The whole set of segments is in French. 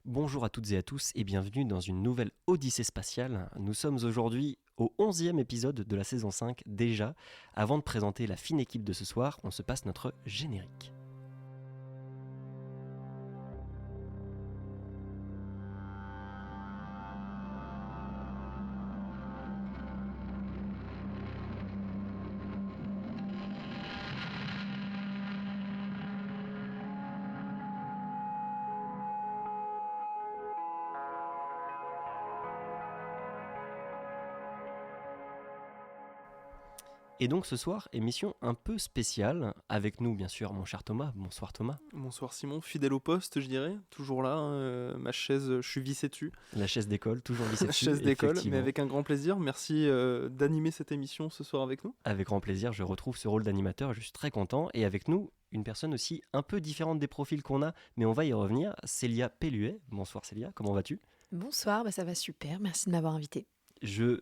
Bonjour à toutes et à tous et bienvenue dans une nouvelle Odyssée spatiale. Nous sommes aujourd'hui au 11e épisode de la saison 5 déjà. Avant de présenter la fine équipe de ce soir, on se passe notre générique. Et donc ce soir, émission un peu spéciale, avec nous bien sûr mon cher Thomas. Bonsoir Thomas. Bonsoir Simon, fidèle au poste je dirais, toujours là, ma chaise, je suis vissé dessus. La chaise d'école, toujours vissée La dessus. chaise d'école, mais avec un grand plaisir. Merci d'animer cette émission ce soir avec nous. Avec grand plaisir, je retrouve ce rôle d'animateur, je suis très content. Et avec nous, une personne aussi un peu différente des profils qu'on a, mais on va y revenir, Célia Pelluet. Bonsoir Célia, comment vas-tu ? Bonsoir, ça va super, merci de m'avoir invité. Je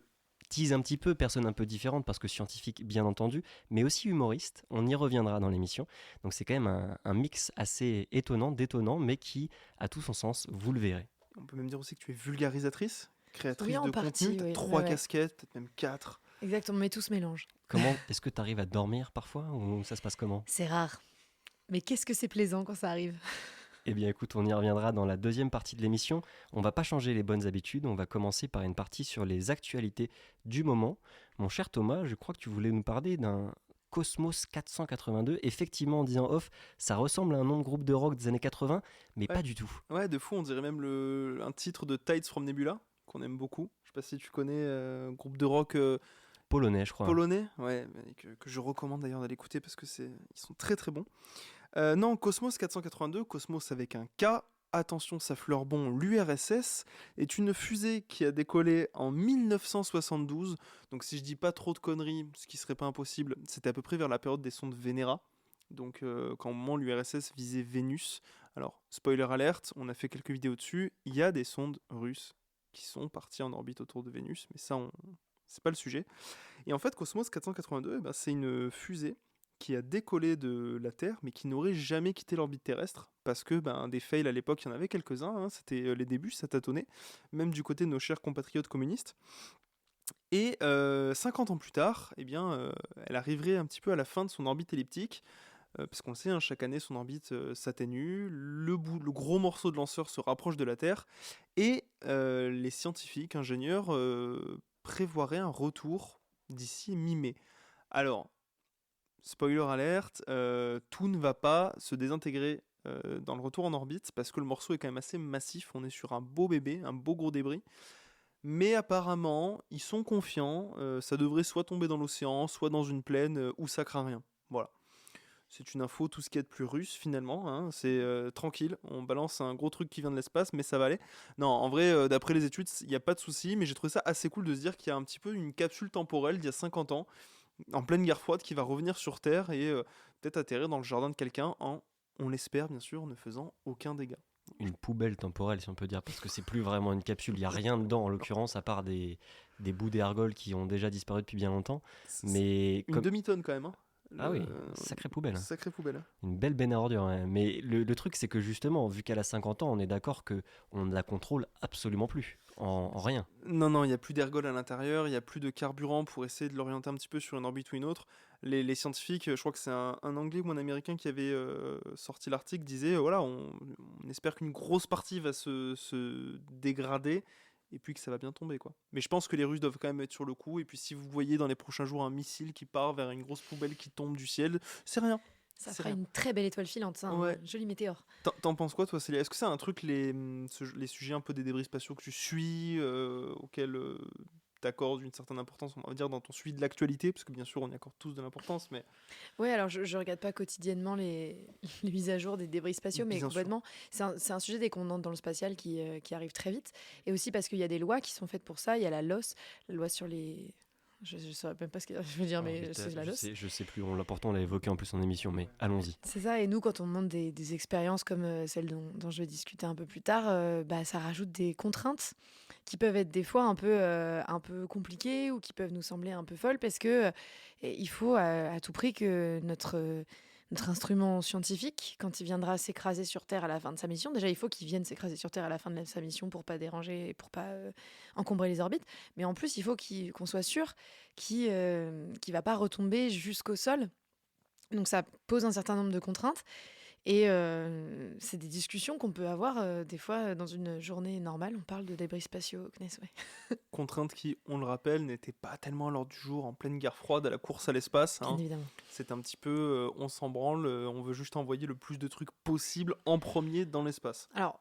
tease un petit peu, personne un peu différente parce que scientifique bien entendu, mais aussi humoriste, on y reviendra dans l'émission. Donc c'est quand même un mix assez étonnant, détonnant, mais qui a tout son sens, vous le verrez. On peut même dire aussi que tu es vulgarisatrice, créatrice oui, en de partie, contenu, t'as oui. 3 Ouais. casquettes, peut-être même 4. Exactement, mais tout se mélange. Comment est-ce que tu arrives à dormir parfois ou ça se passe comment ? C'est rare, mais qu'est-ce que c'est plaisant quand ça arrive. Eh bien écoute, on y reviendra dans la deuxième partie de l'émission. On va pas changer les bonnes habitudes, on va commencer par une partie sur les actualités du moment. Mon cher Thomas, je crois que tu voulais nous parler d'un Cosmos 482. Effectivement, en disant off, ça ressemble à un nom de groupe de rock des années 80, mais Ouais. pas du tout. Ouais, de fou, on dirait même un titre de Tides from Nebula, qu'on aime beaucoup. Je sais pas si tu connais, groupe de rock Polonais, je crois. polonais, ouais, que je recommande d'ailleurs d'aller écouter parce que ils sont très très bons. Non, Cosmos 482, Cosmos avec un K, attention ça fleure bon, l'URSS est une fusée qui a décollé en 1972, donc si je dis pas trop de conneries, ce qui serait pas impossible, c'était à peu près vers la période des sondes Venera, donc quand au moment l'URSS visait Vénus. Alors, spoiler alerte, on a fait quelques vidéos dessus, il y a des sondes russes qui sont parties en orbite autour de Vénus, mais ça, c'est pas le sujet. Et en fait, Cosmos 482, c'est une fusée qui a décollé de la Terre, mais qui n'aurait jamais quitté l'orbite terrestre, parce que des fails à l'époque, il y en avait quelques-uns, hein, c'était les débuts, ça tâtonnait, même du côté de nos chers compatriotes communistes. Et 50 ans plus tard, elle arriverait un petit peu à la fin de son orbite elliptique, parce qu'on le sait, hein, chaque année son orbite s'atténue, le gros morceau de lanceur se rapproche de la Terre, et les scientifiques, ingénieurs, prévoiraient un retour d'ici mi-mai. Alors, spoiler alerte, tout ne va pas se désintégrer dans le retour en orbite, parce que le morceau est quand même assez massif, on est sur un beau bébé, un beau gros débris. Mais apparemment, ils sont confiants, ça devrait soit tomber dans l'océan, soit dans une plaine, où ça craint rien. Voilà. C'est une info, tout ce qui est de plus russe finalement, hein. C'est tranquille, on balance un gros truc qui vient de l'espace, mais ça va aller. Non, en vrai, d'après les études, il n'y a pas de souci, mais j'ai trouvé ça assez cool de se dire qu'il y a un petit peu une capsule temporelle d'il y a 50 ans, en pleine guerre froide, qui va revenir sur Terre et peut-être atterrir dans le jardin de quelqu'un on l'espère bien sûr, ne faisant aucun dégât. Une poubelle temporelle, si on peut dire, parce que c'est plus vraiment une capsule, il n'y a rien dedans en l'occurrence, à part des bouts d'ergols qui ont déjà disparu depuis bien longtemps. Mais Une demi-tonne quand même, hein. Ah oui, sacrée poubelle. Sacrée poubelle. Une belle benne à ordures. Hein. Mais le truc, c'est que justement, vu qu'elle a 50 ans, on est d'accord qu'on ne la contrôle absolument plus, en rien. Non, il n'y a plus d'ergol à l'intérieur, il n'y a plus de carburant pour essayer de l'orienter un petit peu sur une orbite ou une autre. Les scientifiques, je crois que c'est un Anglais ou un Américain qui avait sorti l'article, disait, voilà, on espère qu'une grosse partie va se dégrader, et puis que ça va bien tomber, quoi. Mais je pense que les Russes doivent quand même être sur le coup, et puis si vous voyez dans les prochains jours un missile qui part vers une grosse poubelle qui tombe du ciel, c'est rien. Ça fera une très belle étoile filante, ça, ouais. Un joli météore. T'en penses quoi, toi, Célia ? Est-ce que c'est un truc, les sujets un peu des débris spatiaux que tu suis, auxquels t'accordes une certaine importance, on va dire, dans ton suivi de l'actualité, parce que bien sûr, on y accorde tous de l'importance, mais... Ouais, alors je regarde pas quotidiennement les mises à jour des débris spatiaux, mais bien complètement, c'est un sujet dès qu'on entre dans le spatial qui arrive très vite, et aussi parce qu'il y a des lois qui sont faites pour ça, il y a la LOS, la loi sur les... Je saurais même pas ce que je veux dire, mais c'est la LOS. Je sais plus, pourtant on l'a évoqué en plus en émission, mais allons-y. C'est ça, et nous, quand on monte des expériences comme celle dont je vais discuter un peu plus tard, ça rajoute des contraintes qui peuvent être des fois un peu compliquées ou qui peuvent nous sembler un peu folles parce que il faut à tout prix que notre instrument scientifique, quand il viendra s'écraser sur Terre à la fin de sa mission, déjà il faut qu'il vienne s'écraser sur Terre à la fin de sa mission pour pas déranger et pour pas encombrer les orbites. Mais en plus, il faut qu'on soit sûr qu'il va pas retomber jusqu'au sol. Donc ça pose un certain nombre de contraintes. Et c'est des discussions qu'on peut avoir des fois dans une journée normale. On parle de débris spatiaux au CNES, ouais. Contrainte qui, on le rappelle, n'était pas tellement à l'ordre du jour en pleine guerre froide à la course à l'espace. Bien évidemment. C'est un petit peu, on s'en branle, on veut juste envoyer le plus de trucs possible en premier dans l'espace. Alors,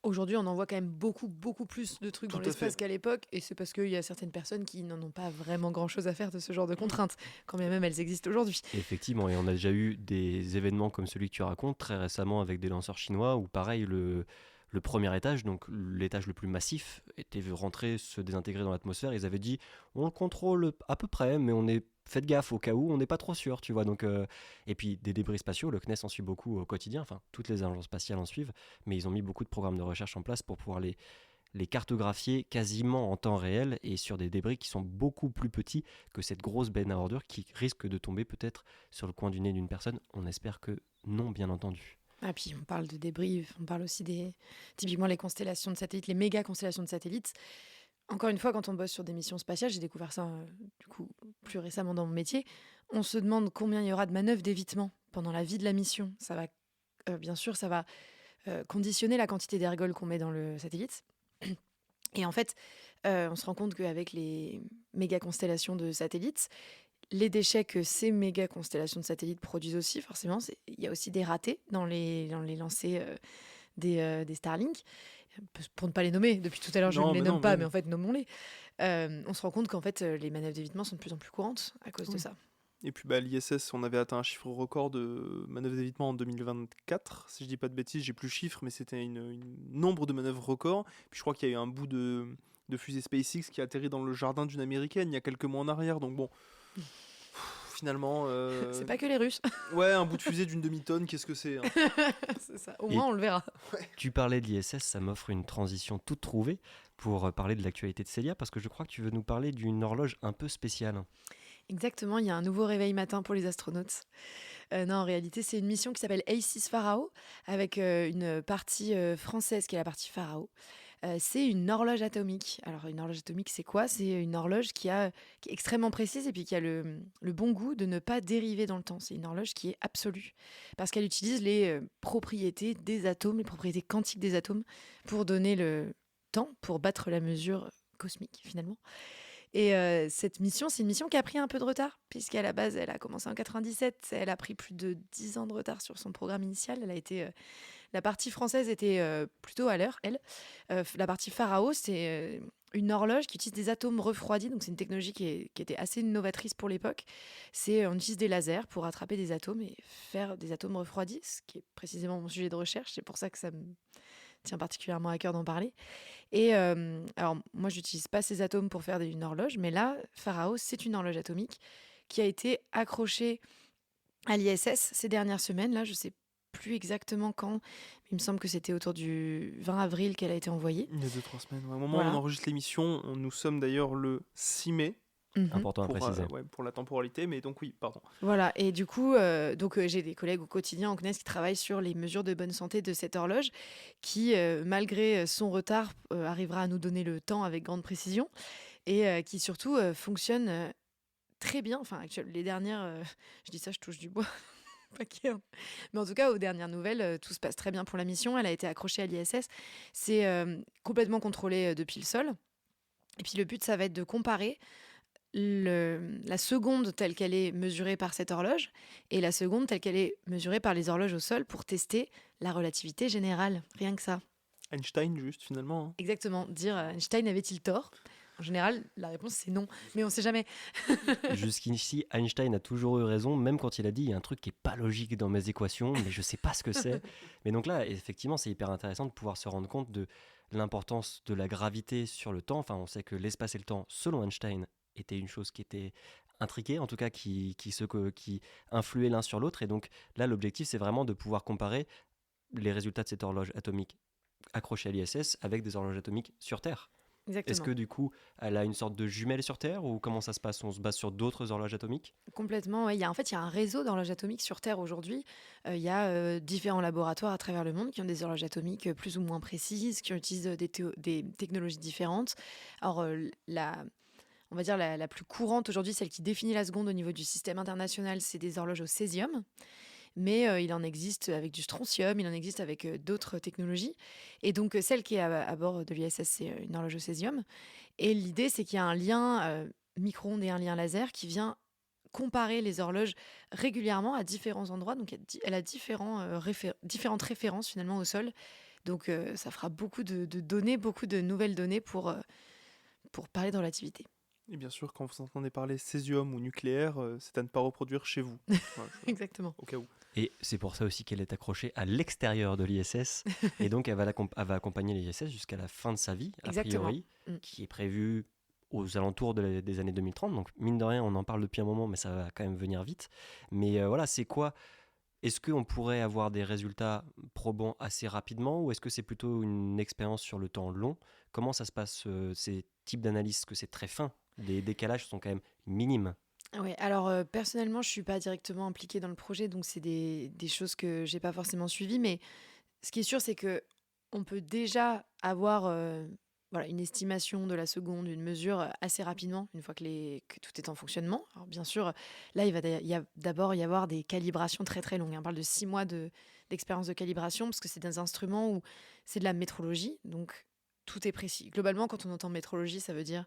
aujourd'hui, on envoie quand même beaucoup plus de trucs Tout dans à l'espace fait. qu'à l'époque, et c'est parce qu'il y a certaines personnes qui n'en ont pas vraiment grand-chose à faire de ce genre de contraintes, quand bien même elles existent aujourd'hui. Effectivement, et on a déjà eu des événements comme celui que tu racontes très récemment avec des lanceurs chinois où pareil, le premier étage, donc l'étage le plus massif, était vu rentrer, se désintégrer dans l'atmosphère. Ils avaient dit, on le contrôle à peu près, mais faites gaffe au cas où, on n'est pas trop sûr, tu vois. Donc, et puis des débris spatiaux, le CNES en suit beaucoup au quotidien, enfin toutes les agences spatiales en suivent, mais ils ont mis beaucoup de programmes de recherche en place pour pouvoir les cartographier quasiment en temps réel et sur des débris qui sont beaucoup plus petits que cette grosse benne à ordures qui risque de tomber peut-être sur le coin du nez d'une personne. On espère que non, bien entendu. Ah, puis on parle de débris, on parle aussi typiquement les constellations de satellites, les méga constellations de satellites. Encore une fois, quand on bosse sur des missions spatiales, j'ai découvert ça du coup plus récemment dans mon métier, on se demande combien il y aura de manœuvres d'évitement pendant la vie de la mission. Ça va, bien sûr, ça va conditionner la quantité d'ergols qu'on met dans le satellite. Et en fait, on se rend compte qu'avec les méga constellations de satellites, les déchets que ces méga constellations de satellites produisent aussi, forcément, il y a aussi des ratés dans les lancers des Starlink. Pour ne pas les nommer, depuis tout à l'heure je ne les nomme pas, mais en fait nommons-les. On se rend compte qu'en fait les manœuvres d'évitement sont de plus en plus courantes à cause de ça. Et puis l'ISS, on avait atteint un chiffre record de manœuvres d'évitement en 2024. Si je dis pas de bêtises, j'ai plus le chiffre, mais c'était un nombre de manœuvres record. Puis je crois qu'il y a eu un bout de fusée SpaceX qui a atterri dans le jardin d'une américaine il y a quelques mois en arrière. Donc bon, finalement... C'est pas que les Russes. Ouais, un bout de fusée d'une demi-tonne, qu'est-ce que c'est, hein. C'est ça, au moins on le verra. Tu parlais de l'ISS, ça m'offre une transition toute trouvée pour parler de l'actualité de Célia, parce que je crois que tu veux nous parler d'une horloge un peu spéciale. Exactement, il y a un nouveau réveil matin pour les astronautes. Non, en réalité, c'est une mission qui s'appelle A6 Pharao, avec une partie française qui est la partie Pharao. C'est une horloge atomique. Alors, une horloge atomique, c'est quoi ? C'est une horloge qui est extrêmement précise et puis qui a le bon goût de ne pas dériver dans le temps. C'est une horloge qui est absolue, parce qu'elle utilise les propriétés des atomes, les propriétés quantiques des atomes, pour donner le temps, pour battre la mesure cosmique, finalement. Et cette mission, c'est une mission qui a pris un peu de retard, puisqu'à la base, elle a commencé en 97. Elle a pris plus de 10 ans de retard sur son programme initial. La partie française était plutôt à l'heure, elle. La partie Pharao, c'est une horloge qui utilise des atomes refroidis. Donc, c'est une technologie qui était assez novatrice pour l'époque. On utilise des lasers pour attraper des atomes et faire des atomes refroidis, ce qui est précisément mon sujet de recherche. C'est pour ça que ça me tient particulièrement à cœur d'en parler. Et alors, moi, je n'utilise pas ces atomes pour faire une horloge, mais là, Pharao, c'est une horloge atomique qui a été accrochée à l'ISS ces dernières semaines. Là, je ne sais plus exactement quand, mais il me semble que c'était autour du 20 avril qu'elle a été envoyée. Il y a 2-3 semaines. Au moment où on enregistre l'émission, nous sommes d'ailleurs le 6 mai. Important à préciser. Pour la temporalité, mais donc oui, pardon. Voilà, et du coup, j'ai des collègues au quotidien en CNES qui travaillent sur les mesures de bonne santé de cette horloge, qui, malgré son retard, arrivera à nous donner le temps avec grande précision, et qui surtout fonctionne très bien. Enfin, les dernières, je dis ça, je touche du bois. Mais en tout cas, aux dernières nouvelles, tout se passe très bien pour la mission. Elle a été accrochée à l'ISS. C'est complètement contrôlé depuis le sol. Et puis le but, ça va être de comparer la seconde telle qu'elle est mesurée par cette horloge et la seconde telle qu'elle est mesurée par les horloges au sol pour tester la relativité générale. Rien que ça. Einstein, juste, finalement. Exactement. Dire Einstein avait-il tort ? En général, la réponse c'est non, mais on ne sait jamais. Jusqu'ici, Einstein a toujours eu raison, même quand il a dit il y a un truc qui n'est pas logique dans mes équations, mais je ne sais pas ce que c'est. Mais donc là, effectivement, c'est hyper intéressant de pouvoir se rendre compte de l'importance de la gravité sur le temps. Enfin, on sait que l'espace et le temps, selon Einstein, était une chose qui était intriquée, en tout cas qui influait l'un sur l'autre. Et donc là, l'objectif, c'est vraiment de pouvoir comparer les résultats de cette horloge atomique accrochée à l'ISS avec des horloges atomiques sur Terre. Est-ce Exactement. que du coup, elle a une sorte de jumelle sur Terre ou comment ça se passe? On se base sur d'autres horloges atomiques? Complètement, ouais. En fait, il y a un réseau d'horloges atomiques sur Terre aujourd'hui. Il y a différents laboratoires à travers le monde qui ont des horloges atomiques plus ou moins précises, qui utilisent des technologies différentes. Alors, on va dire la plus courante aujourd'hui, celle qui définit la seconde au niveau du système international, c'est des horloges au césium. Mais il en existe avec du strontium, il en existe avec d'autres technologies. Et donc, celle qui est à bord de l'ISS, c'est une horloge au césium. Et l'idée, c'est qu'il y a un lien micro-ondes et un lien laser qui vient comparer les horloges régulièrement à différents endroits. Donc, elle a différentes références finalement au sol. Donc, ça fera beaucoup de données, beaucoup de nouvelles données pour parler de relativité. Et bien sûr, quand vous entendez parler césium ou nucléaire, c'est à ne pas reproduire chez vous. Voilà, Exactement. au cas où. Et c'est pour ça aussi qu'elle est accrochée à l'extérieur de l'ISS. Et donc, elle va accompagner l'ISS jusqu'à la fin de sa vie, a Exactement. priori, qui est prévue aux alentours des années 2030. Donc, mine de rien, on en parle depuis un moment, mais ça va quand même venir vite. Mais voilà, c'est quoi? Est-ce qu'on pourrait avoir des résultats probants assez rapidement ou est-ce que c'est plutôt une expérience sur le temps long? Comment ça se passe, ces types d'analyses? Est-ce que c'est très fin? Les décalages sont quand même minimes. Ouais, alors personnellement, je suis pas directement impliquée dans le projet, donc c'est des choses que j'ai pas forcément suivies. Mais ce qui est sûr, c'est que on peut déjà avoir voilà, une estimation de la seconde, une mesure assez rapidement, une fois que tout est en fonctionnement. Alors bien sûr, là, il y a d'abord y avoir des calibrations très très longues. On parle de 6 mois d'expérience de calibration, parce que c'est des instruments où c'est de la métrologie, donc tout est précis. Globalement, quand on entend métrologie, ça veut dire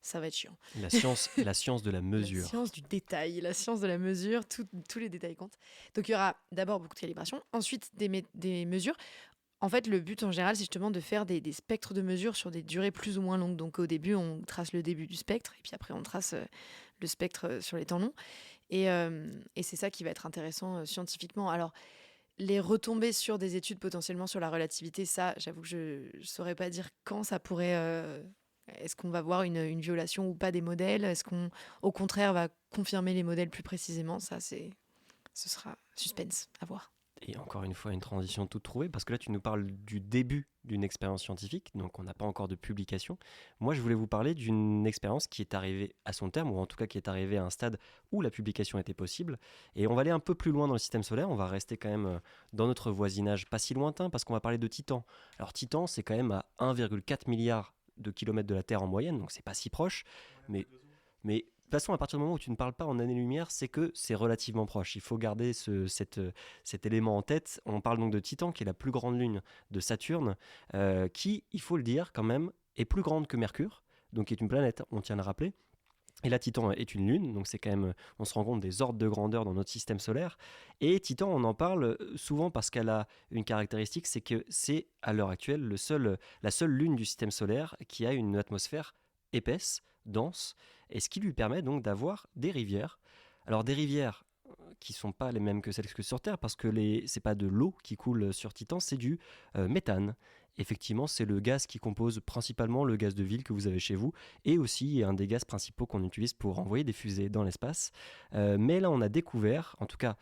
ça va être chiant. La science de la La mesure. science du détail, la science de la mesure, tous les détails comptent. Donc il y aura d'abord beaucoup de calibration, ensuite des mesures. En fait, le but en général, c'est justement de faire des spectres de mesure sur des durées plus ou moins longues. Donc au début, on trace le début du spectre, et puis après, on trace le spectre sur les temps longs. Et c'est ça qui va être intéressant scientifiquement. Alors, les retombées sur des études potentiellement sur la relativité, ça, j'avoue que je ne saurais pas dire quand ça pourrait... est-ce qu'on va voir une violation ou pas des modèles? Est-ce qu'on, au contraire, va confirmer les modèles plus précisément? Ce sera suspense à voir. Et encore une fois, une transition toute trouvée, parce que là, tu nous parles du début d'une expérience scientifique, donc on n'a pas encore de publication. Moi, je voulais vous parler d'une expérience qui est arrivée à son terme, ou en tout cas qui est arrivée à un stade où la publication était possible. Et on va aller un peu plus loin dans le système solaire, on va rester quand même dans notre voisinage pas si lointain, parce qu'on va parler de Titan. Alors Titan, c'est quand même à 1,4 milliard de kilomètres de la Terre en moyenne, donc c'est pas si proche, mais de toute façon, à partir du moment où tu ne parles pas en années-lumière, c'est que c'est relativement proche. Il faut garder cet élément en tête. On parle donc de Titan, qui est la plus grande lune de Saturne, qui, il faut le dire quand même, est plus grande que Mercure, donc qui est une planète, on tient à le rappeler. Et là, Titan est une lune, donc c'est quand même, on se rend compte des ordres de grandeur dans notre système solaire. Et Titan, on en parle souvent parce qu'elle a une caractéristique, c'est que c'est à l'heure actuelle la seule lune du système solaire qui a une atmosphère épaisse, dense, et ce qui lui permet donc d'avoir des rivières. Alors des rivières qui sont pas les mêmes que celles que sur Terre, parce que c'est pas de l'eau qui coule sur Titan, c'est du méthane. Effectivement, c'est le gaz qui compose principalement le gaz de ville que vous avez chez vous, et aussi un des gaz principaux qu'on utilise pour envoyer des fusées dans l'espace. Mais là, on a découvert, en tout cas,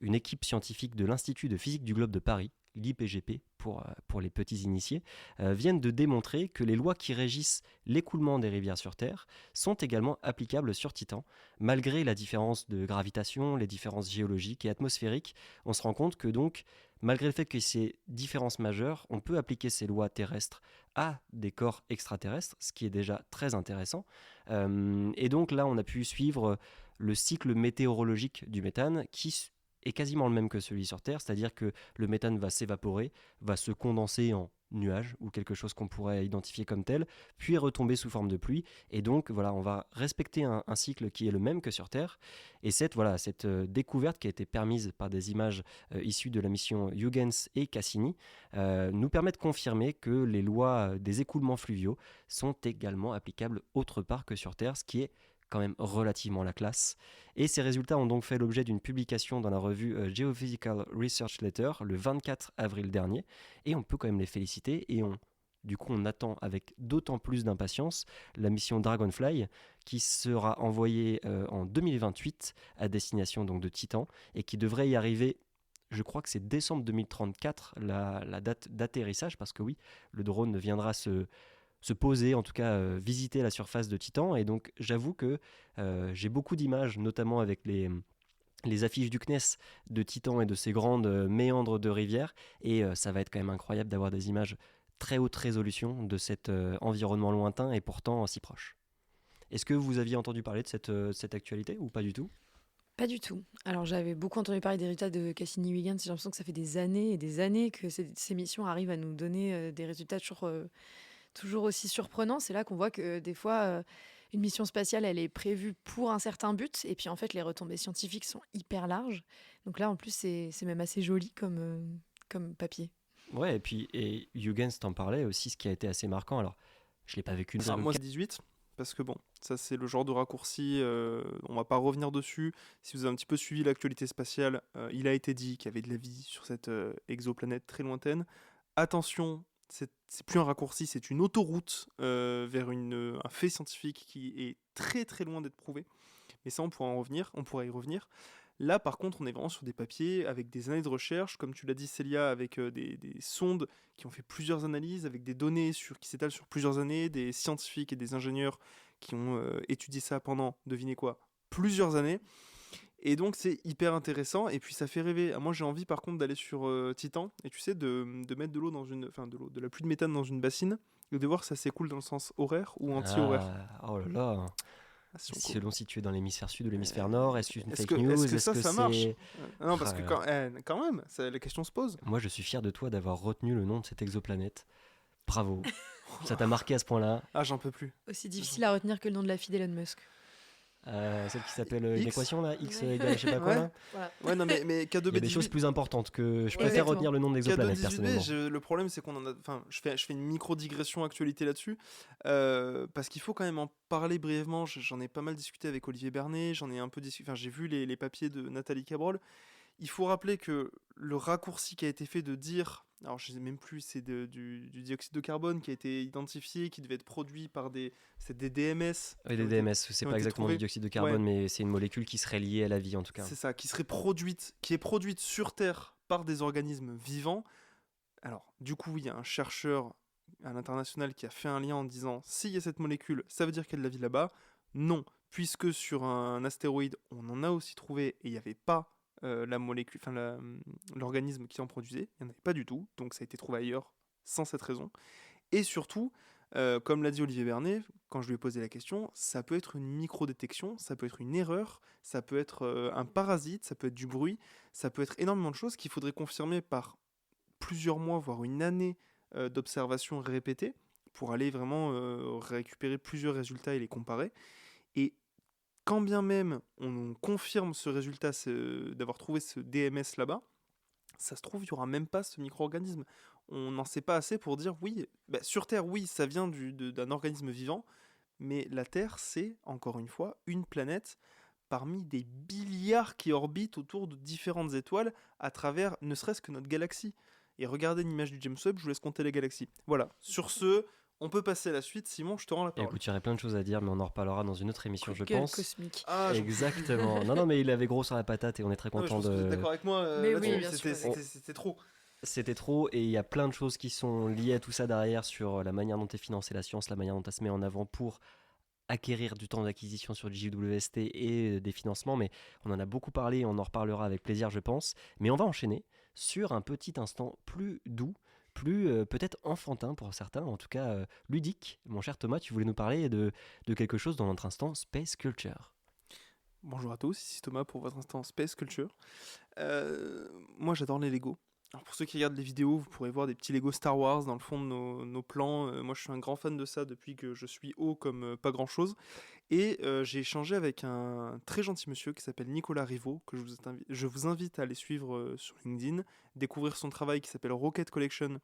une équipe scientifique de l'Institut de physique du globe de Paris, l'IPGP pour les petits initiés, viennent de démontrer que les lois qui régissent l'écoulement des rivières sur Terre sont également applicables sur Titan. Malgré la différence de gravitation, les différences géologiques et atmosphériques, on se rend compte que donc, malgré le fait qu'il y ait ces différences majeures, on peut appliquer ces lois terrestres à des corps extraterrestres, ce qui est déjà très intéressant. Et donc là, on a pu suivre le cycle météorologique du méthane qui est quasiment le même que celui sur Terre, c'est-à-dire que le méthane va s'évaporer, va se condenser en nuage ou quelque chose qu'on pourrait identifier comme tel, puis retomber sous forme de pluie. Et donc, voilà, on va respecter un cycle qui est le même que sur Terre. Et cette découverte qui a été permise par des images issues de la mission Huygens et Cassini nous permet de confirmer que les lois des écoulements fluviaux sont également applicables autre part que sur Terre, ce qui est quand même relativement la classe. Et ces résultats ont donc fait l'objet d'une publication dans la revue Geophysical Research Letter le 24 avril dernier, et on peut quand même les féliciter, et du coup on attend avec d'autant plus d'impatience la mission Dragonfly qui sera envoyée en 2028 à destination donc de Titan, et qui devrait y arriver. Je crois que c'est décembre 2034 la date d'atterrissage, parce que oui, le drone viendra se poser, en tout cas visiter la surface de Titan. Et donc j'avoue que j'ai beaucoup d'images, notamment avec les affiches du CNES de Titan et de ces grandes méandres de rivière. Et ça va être quand même incroyable d'avoir des images très haute résolution de cet environnement lointain et pourtant si proche. Est-ce que vous aviez entendu parler de cette actualité ou pas du tout? Pas du tout. Alors j'avais beaucoup entendu parler des résultats de Cassini-Huygens. J'ai l'impression que ça fait des années et des années que ces missions arrivent à nous donner des résultats toujours aussi surprenants. C'est là qu'on voit que des fois, une mission spatiale, elle est prévue pour un certain but. Et puis en fait, les retombées scientifiques sont hyper larges. Donc là, en plus, c'est même assez joli comme papier. Ouais, et puis Huygens t'en parlait aussi, ce qui a été assez marquant. Alors, je l'ai pas vécu une Moi, c'est 18, parce que bon, ça c'est le genre de raccourci, on va pas revenir dessus. Si vous avez un petit peu suivi l'actualité spatiale, il a été dit qu'il y avait de la vie sur cette exoplanète très lointaine. Attention, c'est plus un raccourci, c'est une autoroute vers un fait scientifique qui est très très loin d'être prouvé. Mais ça, on pourra y revenir. Là, par contre, on est vraiment sur des papiers avec des années de recherche, comme tu l'as dit, Célia, avec des sondes qui ont fait plusieurs analyses, avec des données qui s'étalent sur plusieurs années, des scientifiques et des ingénieurs qui ont étudié ça pendant, devinez quoi, plusieurs années. Et donc, c'est hyper intéressant, et puis ça fait rêver. Moi, j'ai envie, par contre, d'aller sur Titan, et tu sais, de mettre de l'eau de la pluie de méthane dans une bassine, et de voir si ça s'écoule dans le sens horaire ou anti-horaire. Oh là là. Selon si tu es dans l'hémisphère sud ou l'hémisphère nord, est-ce une fake news? Est-ce que ça marche? Non, parce que Ah, quand même, la question se pose. moi, je suis fier de toi d'avoir retenu le nom de cette exoplanète. Bravo. Ça t'a marqué à ce point-là. Ah, j'en peux plus. Aussi difficile à retenir que le nom de la fille d'Elon Musk. Celle qui s'appelle une X. équation là, X Ouais. égale je sais pas quoi Ouais. là. Voilà. Ouais, non, mais Il y a des choses K2B18, plus importantes que je préfère Exactement. retenir le nom de l'exoplanète personnellement. le problème c'est qu'on en a. Enfin, je fais une micro-digression actualité là-dessus. Parce qu'il faut quand même en parler brièvement. J'en ai pas mal discuté avec Olivier Bernet. J'en ai un peu discuté. Enfin, j'ai vu les papiers de Nathalie Cabrol. Il faut rappeler que le raccourci qui a été fait de dire. Alors, je sais même plus, c'est du dioxyde de carbone qui a été identifié, qui devait être produit par c'est des DMS. Oui, qui ont des été- DMS, qui c'est ont pas été exactement trouvés. du dioxyde de carbone, mais c'est une molécule qui serait liée à la vie en tout cas. C'est ça, qui est produite sur Terre par des organismes vivants. Alors, du coup, il y a un chercheur à l'international qui a fait un lien en disant s'il y a cette molécule, ça veut dire qu'il y a de la vie là-bas. Non, puisque sur un astéroïde, on en a aussi trouvé et il n'y avait pas la molécule, l'organisme qui en produisait. Il n'y en avait pas du tout, donc ça a été trouvé ailleurs sans cette raison. Et surtout, comme l'a dit Olivier Bernet, quand je lui ai posé la question, ça peut être une micro-détection, ça peut être une erreur, ça peut être un parasite, ça peut être du bruit, ça peut être énormément de choses qu'il faudrait confirmer par plusieurs mois, voire une année d'observation répétée pour aller vraiment récupérer plusieurs résultats et les comparer. Et quand bien même on confirme ce résultat, d'avoir trouvé ce DMS là-bas, ça se trouve, il n'y aura même pas ce micro-organisme. On n'en sait pas assez pour dire oui, sur Terre, oui, ça vient d'un organisme vivant, mais la Terre, c'est, encore une fois, une planète parmi des milliards qui orbitent autour de différentes étoiles à travers ne serait-ce que notre galaxie. Et regardez une image du James Webb, je vous laisse compter les galaxies. Voilà, sur ce, on peut passer à la suite. Simon, je te rends la Et parole. écoute, il y aurait plein de choses à dire, mais on en reparlera dans une autre émission, je Gueule pense. cosmique. Ah, Exactement. Non, mais il avait gros sur la patate et on est très je content pense que vous êtes de. d'accord avec moi Mais là-dessus. oui, bien sûr, C'était trop. C'était trop, et il y a plein de choses qui sont liées à tout ça derrière sur la manière dont est financée la science, la manière dont elle se met en avant pour acquérir du temps d'acquisition sur le JWST et des financements, mais on en a beaucoup parlé et on en reparlera avec plaisir, je pense. Mais on va enchaîner sur un petit instant plus doux, plus peut-être enfantin pour certains, en tout cas ludique. Mon cher Thomas, tu voulais nous parler de quelque chose dans notre instant Space Culture. Bonjour à tous, ici Thomas pour votre instant Space Culture. Moi j'adore les Lego. Alors pour ceux qui regardent les vidéos, vous pourrez voir des petits Lego Star Wars dans le fond de nos plans. Moi je suis un grand fan de ça depuis que je suis haut comme pas grand chose. Et j'ai échangé avec un très gentil monsieur qui s'appelle Nicolas Rivaud, que je vous invite à aller suivre sur LinkedIn, découvrir son travail qui s'appelle Rocket Collection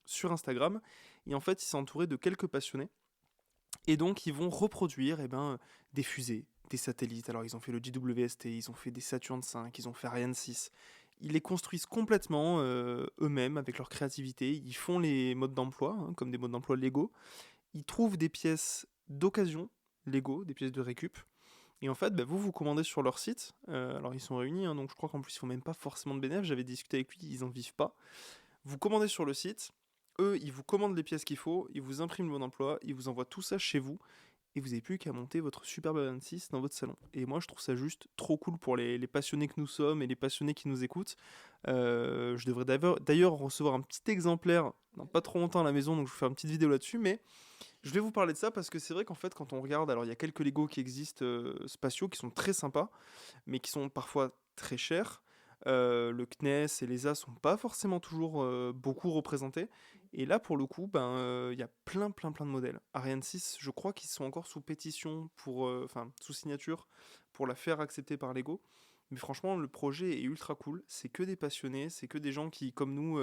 sur Instagram. Et en fait il s'est entouré de quelques passionnés. Et donc ils vont reproduire des fusées, des satellites. Alors ils ont fait le JWST, ils ont fait des Saturn V, ils ont fait Ariane 6. Ils les construisent complètement eux-mêmes avec leur créativité. Ils font les modes d'emploi, comme des modes d'emploi Lego. Ils trouvent des pièces d'occasion Lego, des pièces de récup. Et en fait, vous commandez sur leur site. Alors ils sont réunis, donc je crois qu'en plus il ne faut même pas forcément de bénéfice. J'avais discuté avec lui, ils n'en vivent pas. Vous commandez sur le site. Eux, ils vous commandent les pièces qu'il faut, ils vous impriment le bon emploi, ils vous envoient tout ça chez vous, et vous n'avez plus qu'à monter votre superbe Ariane 6 dans votre salon. Et moi, je trouve ça juste trop cool pour les passionnés que nous sommes et les passionnés qui nous écoutent. Je devrais d'ailleurs recevoir un petit exemplaire dans pas trop longtemps à la maison, donc je vais faire une petite vidéo là-dessus, mais je vais vous parler de ça parce que c'est vrai qu'en fait, quand on regarde, alors il y a quelques Lego qui existent spatiaux qui sont très sympas, mais qui sont parfois très chers. Le CNES et l'ESA sont pas forcément toujours beaucoup représentés. Et là, pour le coup, il y a plein de modèles. Ariane 6, je crois qu'ils sont encore sous pétition, enfin sous signature, pour la faire accepter par Lego. Mais franchement, le projet est ultra cool. C'est que des passionnés, c'est que des gens qui, comme nous,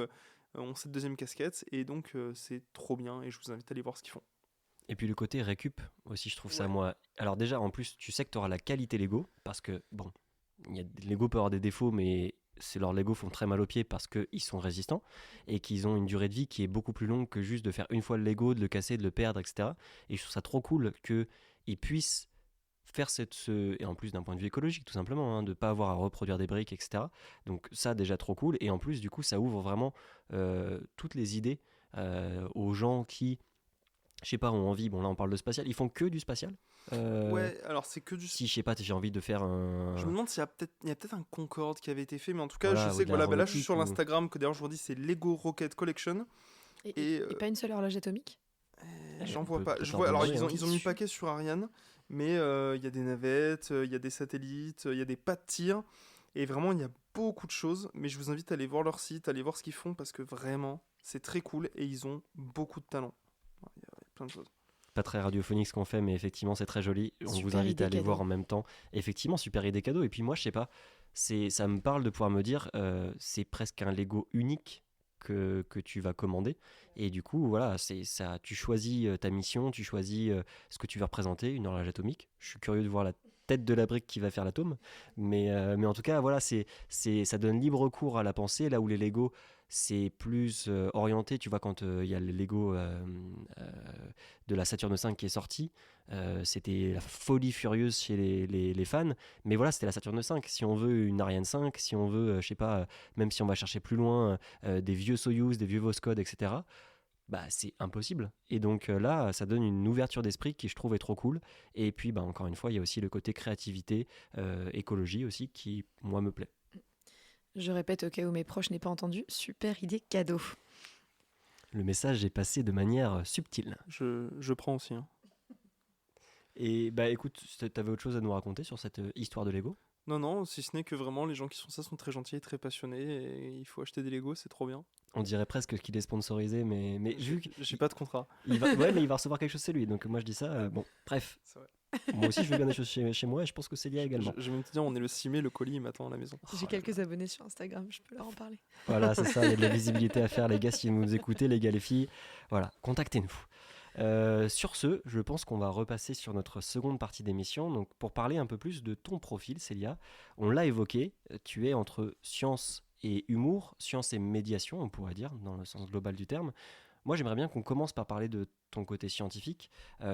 ont cette deuxième casquette. Et donc, c'est trop bien. Et je vous invite à aller voir ce qu'ils font. Et puis le côté récup aussi, je trouve ça, Ouais. moi. Alors déjà, en plus, tu sais que tu auras la qualité Lego, parce que, bon, Lego peut avoir des défauts, mais leurs Lego font très mal aux pieds parce qu'ils sont résistants et qu'ils ont une durée de vie qui est beaucoup plus longue que juste de faire une fois le Lego, de le casser, de le perdre, etc. Et je trouve ça trop cool qu'ils puissent faire et en plus d'un point de vue écologique tout simplement, de ne pas avoir à reproduire des briques, etc. Donc ça déjà trop cool, et en plus du coup ça ouvre vraiment toutes les idées aux gens qui, je sais pas, ont envie, bon là on parle de spatial, ils font que du spatial. Ouais, alors c'est que du. Si je sais pas, j'ai envie de faire Je me un... demande s'il y a peut-être un Concorde qui avait été fait, mais en tout cas, je Voilà, sais ou que de voilà, là je suis l'aéronautique, sur ou... l'Instagram, que d'ailleurs je vous dis, c'est Lego Rocket Collection. Et Et pas une seule horloge atomique? j'en on vois peut pas. peut-être Je leur vois, alors demander, ils ont mis le paquet sur Ariane, mais il y a des navettes, il y a des satellites, il y a des pas de tir, et vraiment il y a beaucoup de choses. Mais je vous invite à aller voir leur site, à aller voir ce qu'ils font, parce que vraiment c'est très cool et ils ont beaucoup de talent. Il y a plein de choses. Pas très radiophonique ce qu'on fait, mais effectivement c'est très joli. On vous Super invite à idée aller voir cadeau. en même temps. Effectivement, super idée cadeau. Et puis moi, je sais pas, ça me parle de pouvoir me dire, c'est presque un Lego unique que tu vas commander. Et du coup, voilà, c'est ça. Tu choisis ta mission, tu choisis ce que tu vas représenter, une horloge atomique. Je suis curieux de voir la tête de la brique qui va faire l'atome. Mais en tout cas, voilà, ça donne libre cours à la pensée, là où les Lego, c'est plus orienté. Tu vois, quand il y a le Lego de la Saturn V qui est sorti, c'était la folie furieuse chez les fans. Mais voilà, c'était la Saturn V. Si on veut une Ariane 5, si on veut, je sais pas, même si on va chercher plus loin, des vieux Soyuz, des vieux Voskhod, etc., bah, c'est impossible. Et donc là, ça donne une ouverture d'esprit qui, je trouve, est trop cool. Et puis, bah, encore une fois, il y a aussi le côté créativité, écologie aussi, qui, moi, me plaît. Je répète au cas où mes proches n'aient pas entendu, super idée cadeau. Le message est passé de manière subtile. Je prends aussi. Hein. Et bah écoute, t'avais autre chose à nous raconter sur cette histoire de Lego? Non, si ce n'est que vraiment les gens qui font ça sont très gentils et très passionnés, et il faut acheter des Lego, c'est trop bien. On dirait presque qu'il est sponsorisé, mais vu J'ai pas de contrat. ouais, mais il va recevoir quelque chose, c'est lui. Donc moi je dis ça, bon, bref. C'est vrai. Moi aussi je veux bien des choses chez moi et je pense que c'est lié également. Je vais même te dire, on est le 6 mai, le colis il m'attend à la maison. J'ai quelques abonnés sur Instagram, je peux leur en parler. Voilà, c'est ça, il y a de la visibilité à faire, les gars, si vous nous écoutez, les gars, les filles. Voilà, contactez-nous. Sur ce, je pense qu'on va repasser sur notre seconde partie d'émission. Donc, pour parler un peu plus de ton profil, Célia, on l'a évoqué, tu es entre science et humour, science et médiation, on pourrait dire, dans le sens global du terme. Moi, j'aimerais bien qu'on commence par parler de ton côté scientifique.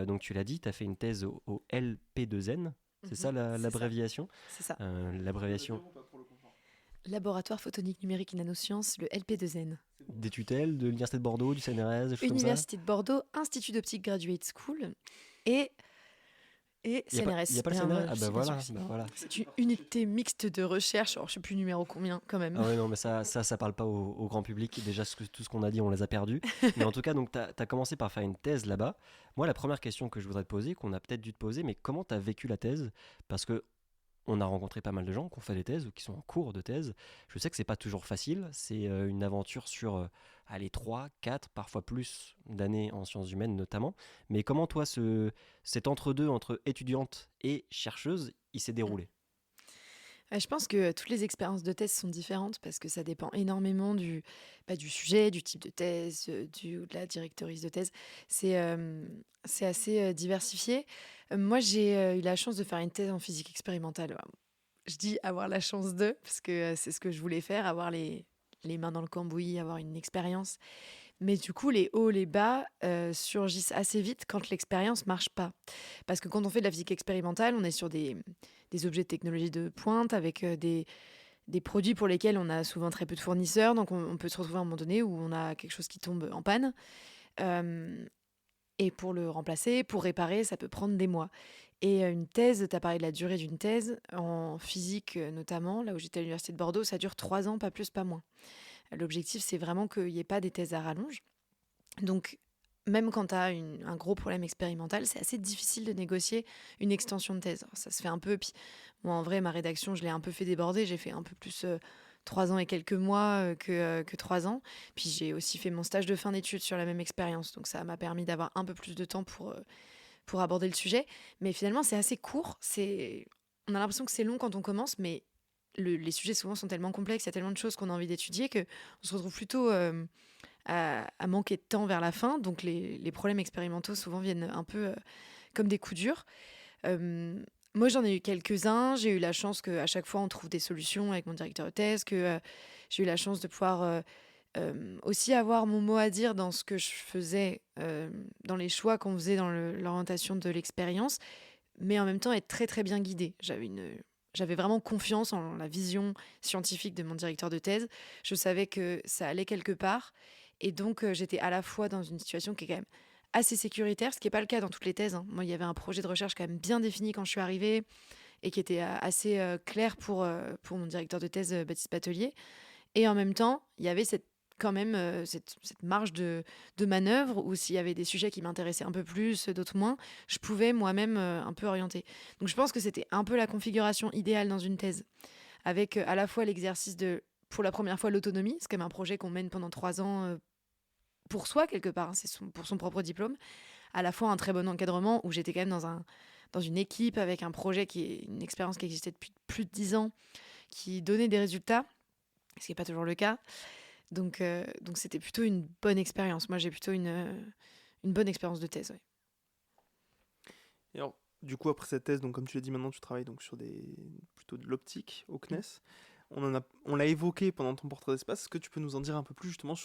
Donc, tu l'as dit, tu as fait une thèse au LP2N, c'est ça C'est ça. l'abréviation? C'est ça. L'abréviation Laboratoire photonique numérique et nanosciences, le LP2N. des tutelles de l'Université de Bordeaux, du CNRS, des choses comme ça? Université de Bordeaux, Institut d'optique Graduate School et CNRS. Il n'y a pas le Bien, CNRS? Ah bah voilà, effectivement. bah voilà. C'est une unité mixte de recherche, alors je ne sais plus numéro combien quand même. Ah ouais, non, mais ça parle pas au grand public. Déjà, tout ce qu'on a dit, on les a perdus. Mais en tout cas, donc, tu as commencé par faire une thèse là-bas. Moi, la première question que je voudrais te poser, qu'on a peut-être dû te poser, mais comment tu as vécu la thèse? Parce que on a rencontré pas mal de gens qui ont fait des thèses ou qui sont en cours de thèse. Je sais que c'est pas toujours facile. C'est une aventure sur allez, 3, 4, parfois plus d'années en sciences humaines notamment. Mais comment toi, cet entre-deux entre étudiante et chercheuse, il s'est déroulé? Je pense que toutes les expériences de thèse sont différentes parce que ça dépend énormément du sujet, du type de thèse, ou de la directrice de thèse. C'est assez diversifié. Moi, j'ai eu la chance de faire une thèse en physique expérimentale. Je dis avoir la chance de, parce que c'est ce que je voulais faire, avoir les mains dans le cambouis, avoir une expérience. Mais du coup, les hauts, les bas surgissent assez vite quand l'expérience marche pas. Parce que quand on fait de la physique expérimentale, on est sur des objets de technologie de pointe avec des produits pour lesquels on a souvent très peu de fournisseurs, donc on peut se retrouver à un moment donné où on a quelque chose qui tombe en panne. Euh, et pour le remplacer, pour réparer, ça peut prendre des mois. Et une thèse, tu as parlé de la durée d'une thèse, en physique notamment, là où j'étais à l'université de Bordeaux, ça dure 3 ans, pas plus, pas moins. L'objectif, c'est vraiment qu'il n'y ait pas des thèses à rallonge. Donc, même quand tu as un gros problème expérimental, c'est assez difficile de négocier une extension de thèse. Alors, ça se fait un peu, puis moi, en vrai, ma rédaction, je l'ai un peu fait déborder. J'ai fait un peu plus 3 ans et quelques mois que 3 ans. Puis j'ai aussi fait mon stage de fin d'études sur la même expérience. Donc, ça m'a permis d'avoir un peu plus de temps pour aborder le sujet. Mais finalement, c'est assez court. On a l'impression que c'est long quand on commence, mais les sujets souvent sont tellement complexes, il y a tellement de choses qu'on a envie d'étudier qu'on se retrouve plutôt à manquer de temps vers la fin. Donc les problèmes expérimentaux souvent viennent un peu comme des coups durs. Euh, Moi, j'en ai eu quelques-uns. J'ai eu la chance qu'à chaque fois, on trouve des solutions avec mon directeur de thèse, que j'ai eu la chance de pouvoir aussi avoir mon mot à dire dans ce que je faisais, dans les choix qu'on faisait dans l'orientation de l'expérience, mais en même temps être très très bien guidée. J'avais vraiment confiance en la vision scientifique de mon directeur de thèse. Je savais que ça allait quelque part. Et donc, j'étais à la fois dans une situation qui est quand même assez sécuritaire, ce qui n'est pas le cas dans toutes les thèses, hein. Moi, il y avait un projet de recherche quand même bien défini quand je suis arrivée et qui était assez clair pour mon directeur de thèse, Baptiste Batelier. Et en même temps, il y avait quand même cette marge de manœuvre où s'il y avait des sujets qui m'intéressaient un peu plus, d'autres moins, je pouvais moi-même un peu orienter. Donc je pense que c'était un peu la configuration idéale dans une thèse, avec à la fois l'exercice pour la première fois, l'autonomie. C'est quand même un projet qu'on mène pendant 3 ans pour soi, quelque part, hein, pour son propre diplôme. À la fois un très bon encadrement, où j'étais quand même dans une équipe avec un projet qui est une expérience qui existait depuis plus de 10 ans, qui donnait des résultats, ce qui n'est pas toujours le cas. Donc c'était plutôt une bonne expérience. Moi, j'ai plutôt une bonne expérience de thèse. Ouais. Et alors, du coup, après cette thèse, donc comme tu l'as dit, maintenant tu travailles donc sur plutôt de l'optique au CNES. On l'a évoqué pendant ton portrait d'espace. Est-ce que tu peux nous en dire un peu plus justement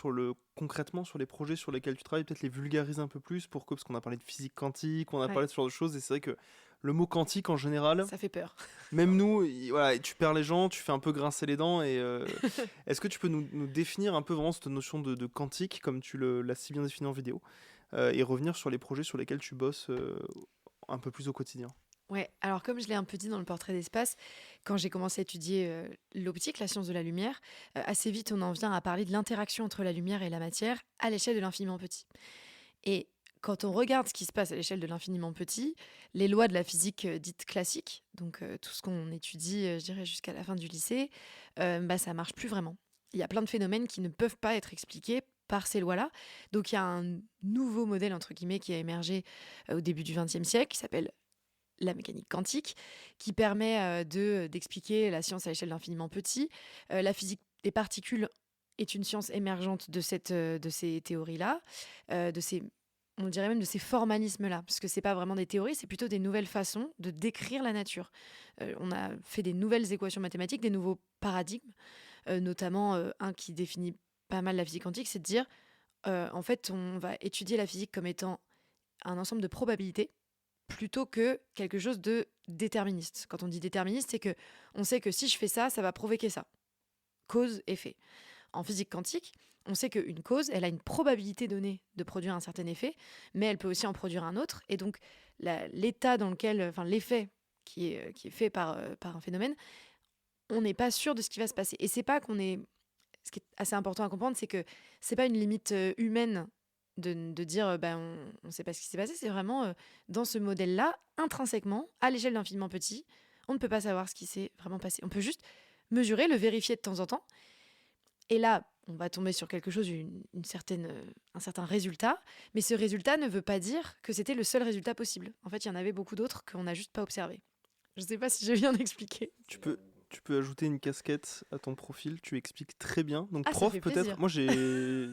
concrètement sur les projets sur lesquels tu travailles, peut-être les vulgariser un peu plus parce qu'on a parlé de physique quantique, on a Ouais. parlé de ce genre de choses, et c'est vrai que le mot quantique en général, Ça fait peur. même nous, voilà, tu perds les gens, tu fais un peu grincer les dents. Et est-ce que tu peux nous définir un peu vraiment cette notion de quantique, comme tu l'as si bien défini en vidéo, et revenir sur les projets sur lesquels tu bosses un peu plus au quotidien? Ouais, alors comme je l'ai un peu dit dans le portrait d'espace, quand j'ai commencé à étudier l'optique, la science de la lumière, assez vite on en vient à parler de l'interaction entre la lumière et la matière à l'échelle de l'infiniment petit. Et quand on regarde ce qui se passe à l'échelle de l'infiniment petit, les lois de la physique dite classique, donc tout ce qu'on étudie, je dirais, jusqu'à la fin du lycée, ça marche plus vraiment. Il y a plein de phénomènes qui ne peuvent pas être expliqués par ces lois-là. Donc il y a un nouveau modèle, entre guillemets, qui a émergé au début du XXe siècle, qui s'appelle la mécanique quantique, qui permet d'expliquer la science à l'échelle de l'infiniment petit. La physique des particules est une science émergente de ces théories-là, on dirait même de ces formalismes-là, parce que c'est pas vraiment des théories, c'est plutôt des nouvelles façons de décrire la nature. On a fait des nouvelles équations mathématiques, des nouveaux paradigmes, notamment un qui définit pas mal la physique quantique, c'est de dire, en fait, on va étudier la physique comme étant un ensemble de probabilités, plutôt que quelque chose de déterministe. Quand on dit déterministe, c'est que on sait que si je fais ça, ça va provoquer ça. Cause-effet. En physique quantique, on sait qu'une cause, elle a une probabilité donnée de produire un certain effet, mais elle peut aussi en produire un autre. Et donc, l'état dans lequel, enfin, l'effet qui est fait par un phénomène, on n'est pas sûr de ce qui va se passer. Et c'est pas qu'on est. Ce qui est assez important à comprendre, c'est que c'est pas une limite humaine de dire on ne sait pas ce qui s'est passé. C'est vraiment dans ce modèle-là, intrinsèquement, à l'échelle d'infiniment petit, on ne peut pas savoir ce qui s'est vraiment passé. On peut juste mesurer, le vérifier de temps en temps. Et là, on va tomber sur quelque chose, un certain résultat. Mais ce résultat ne veut pas dire que c'était le seul résultat possible. En fait, il y en avait beaucoup d'autres qu'on n'a juste pas observés. Je ne sais pas si j'ai bien expliqué. Tu peux ajouter une casquette à ton profil, tu expliques très bien. Donc Ah, ça prof fait peut-être. plaisir. Moi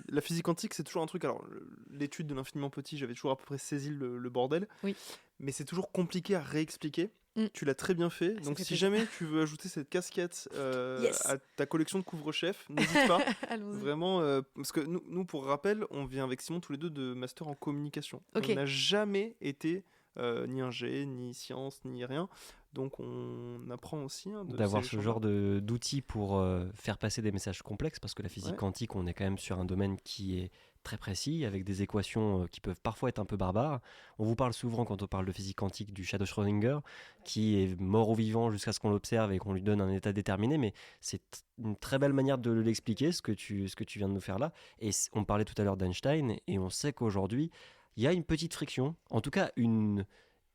la physique quantique c'est toujours un truc. Alors l'étude de l'infiniment petit, j'avais toujours à peu près saisi le bordel. Oui. Mais c'est toujours compliqué à réexpliquer. Mm. Tu l'as très bien fait. Ça Donc fait si plaisir. jamais tu veux ajouter cette casquette Yes. à ta collection de couvre-chef, n'hésite pas. Allons-y. Vraiment, parce que nous, pour rappel, on vient avec Simon tous les deux de master en communication. Ok. On n'a jamais été ni ingé, ni science, ni rien. Donc on apprend aussi de D'avoir ces ce champs-là. genre d'outils pour faire passer des messages complexes, parce que la physique Ouais. quantique, on est quand même sur un domaine qui est très précis, avec des équations qui peuvent parfois être un peu barbares. On vous parle souvent, quand on parle de physique quantique, du chat de Schrödinger, qui est mort ou vivant jusqu'à ce qu'on l'observe et qu'on lui donne un état déterminé, mais c'est une très belle manière de l'expliquer, ce que tu viens de nous faire là. Et on parlait tout à l'heure d'Einstein, et on sait qu'aujourd'hui, il y a une petite friction, en tout cas une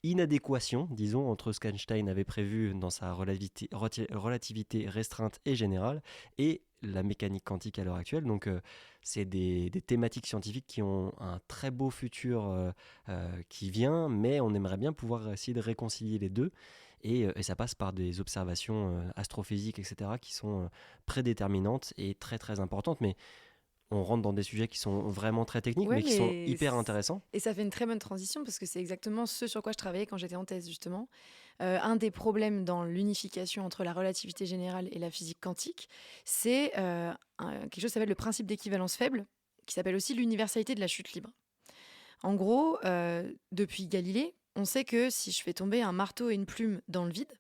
inadéquation, disons, entre ce qu'Einstein avait prévu dans sa relativité restreinte et générale et la mécanique quantique à l'heure actuelle. Donc, c'est des thématiques scientifiques qui ont un très beau futur qui vient, mais on aimerait bien pouvoir essayer de réconcilier les deux. Et ça passe par des observations astrophysiques, etc., qui sont prédéterminantes et très très importantes. Mais on rentre dans des sujets qui sont vraiment très techniques, Ouais, mais qui sont mais hyper intéressants. et ça fait une très bonne transition parce que c'est exactement ce sur quoi je travaillais quand j'étais en thèse, justement. Un des problèmes dans l'unification entre la relativité générale et la physique quantique, c'est quelque chose qui s'appelle le principe d'équivalence faible, qui s'appelle aussi l'universalité de la chute libre. En gros, depuis Galilée, on sait que si je fais tomber un marteau et une plume dans le vide,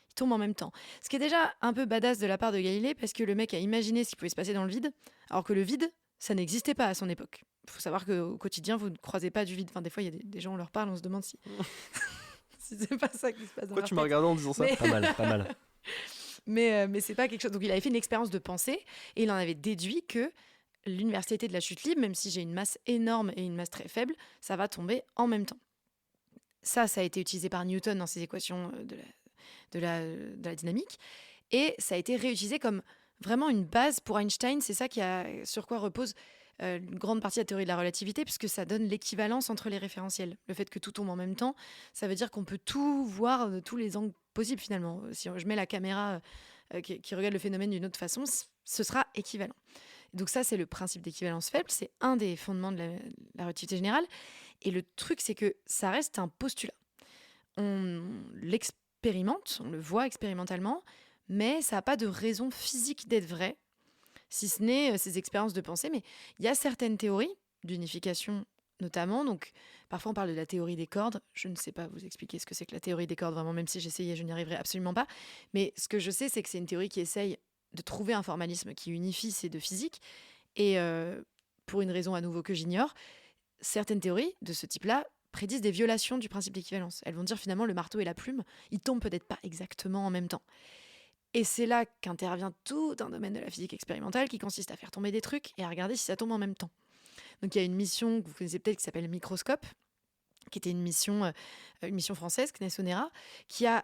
ils tombent en même temps. Ce qui est déjà un peu badass de la part de Galilée, parce que le mec a imaginé ce qui pouvait se passer dans le vide, alors que le vide, ça n'existait pas à son époque. Il faut savoir qu'au quotidien, vous ne croisez pas du vide. Enfin, des fois, il y a des gens, on leur parle, on se demande si, si c'est pas ça qui se passe dans Pourquoi leur tu m'as tête. regardé en disant ça? Mais, Pas mal, pas mal. mais c'est pas quelque chose. Donc, il avait fait une expérience de pensée et il en avait déduit que l'universalité de la chute libre, même si j'ai une masse énorme et une masse très faible, ça va tomber en même temps. Ça a été utilisé par Newton dans ses équations de la dynamique. Et ça a été réutilisé comme vraiment une base pour Einstein. C'est ça sur quoi repose une grande partie de la théorie de la relativité, puisque ça donne l'équivalence entre les référentiels. Le fait que tout tombe en même temps, ça veut dire qu'on peut tout voir de tous les angles possibles finalement. Si je mets la caméra qui regarde le phénomène d'une autre façon, ce sera équivalent. Donc ça, c'est le principe d'équivalence faible. C'est un des fondements de la relativité générale. Et le truc, c'est que ça reste un postulat. On l'expérimente, on le voit expérimentalement, mais ça n'a pas de raison physique d'être vrai, si ce n'est ces expériences de pensée. Mais il y a certaines théories d'unification notamment. Donc, parfois, on parle de la théorie des cordes. Je ne sais pas vous expliquer ce que c'est que la théorie des cordes, vraiment, même si j'essayais, je n'y arriverai absolument pas. Mais ce que je sais, c'est que c'est une théorie qui essaye de trouver un formalisme qui unifie ces deux physiques. Et pour une raison à nouveau que j'ignore, certaines théories de ce type-là prédisent des violations du principe d'équivalence. Elles vont dire finalement le marteau et la plume, ils tombent peut-être pas exactement en même temps. Et c'est là qu'intervient tout un domaine de la physique expérimentale qui consiste à faire tomber des trucs et à regarder si ça tombe en même temps. Donc il y a une mission que vous connaissez peut-être qui s'appelle Microscope, qui était une mission française, CNES-ONERA, qui a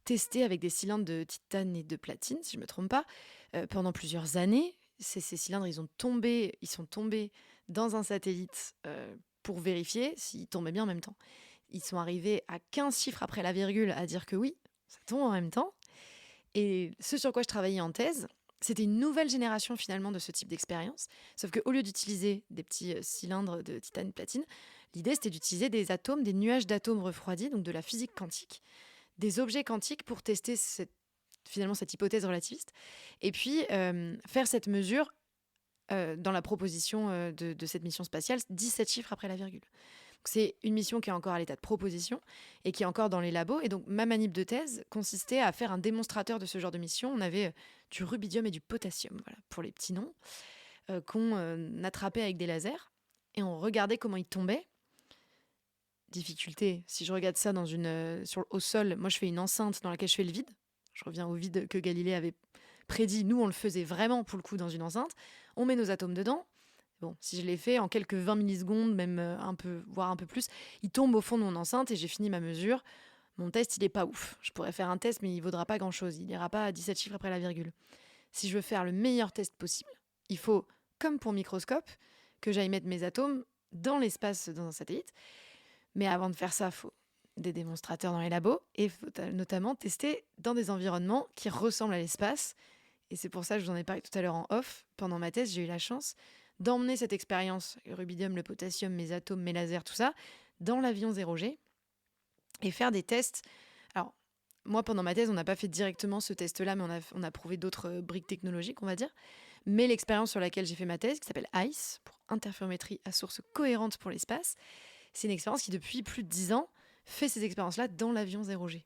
testé avec des cylindres de titane et de platine, si je ne me trompe pas, pendant plusieurs années. Ces cylindres, ils sont tombés dans un satellite pour vérifier s'ils tombaient bien en même temps. Ils sont arrivés à 15 chiffres après la virgule à dire que oui, ça tombe en même temps. Et ce sur quoi je travaillais en thèse, c'était une nouvelle génération finalement de ce type d'expérience. Sauf qu'au lieu d'utiliser des petits cylindres de titane et platine, l'idée c'était d'utiliser des atomes, des nuages d'atomes refroidis, donc de la physique quantique, des objets quantiques pour tester finalement cette hypothèse relativiste. Et puis faire cette mesure dans la proposition de cette mission spatiale, 17 chiffres après la virgule. Donc, c'est une mission qui est encore à l'état de proposition et qui est encore dans les labos. Et donc, ma manip de thèse consistait à faire un démonstrateur de ce genre de mission. On avait du rubidium et du potassium, voilà, pour les petits noms, qu'on attrapait avec des lasers. Et on regardait comment ils tombaient. Difficulté, si je regarde ça au sol, moi je fais une enceinte dans laquelle je fais le vide. Je reviens au vide que Galilée avait prédit. Nous, on le faisait vraiment pour le coup dans une enceinte. On met nos atomes dedans. Bon, si je l'ai fait en quelques 20 millisecondes, même un peu, voire un peu plus, il tombe au fond de mon enceinte et j'ai fini ma mesure. Mon test, il est pas ouf. Je pourrais faire un test, mais il vaudra pas grand-chose. Il n'ira pas à 17 chiffres après la virgule. Si je veux faire le meilleur test possible, il faut, comme pour microscope, que j'aille mettre mes atomes dans l'espace dans un satellite. Mais avant de faire ça, il faut des démonstrateurs dans les labos et il faut notamment tester dans des environnements qui ressemblent à l'espace. Et c'est pour ça que je vous en ai parlé tout à l'heure en off. Pendant ma thèse, j'ai eu la chance d'emmener cette expérience, le rubidium, le potassium, mes atomes, mes lasers, tout ça, dans l'avion 0G et faire des tests. Alors, moi, pendant ma thèse, on n'a pas fait directement ce test-là, mais on a prouvé d'autres briques technologiques, on va dire. Mais l'expérience sur laquelle j'ai fait ma thèse, qui s'appelle ICE, pour interférométrie à source cohérente pour l'espace, c'est une expérience qui, depuis plus de 10 ans, fait ces expériences-là dans l'avion 0G.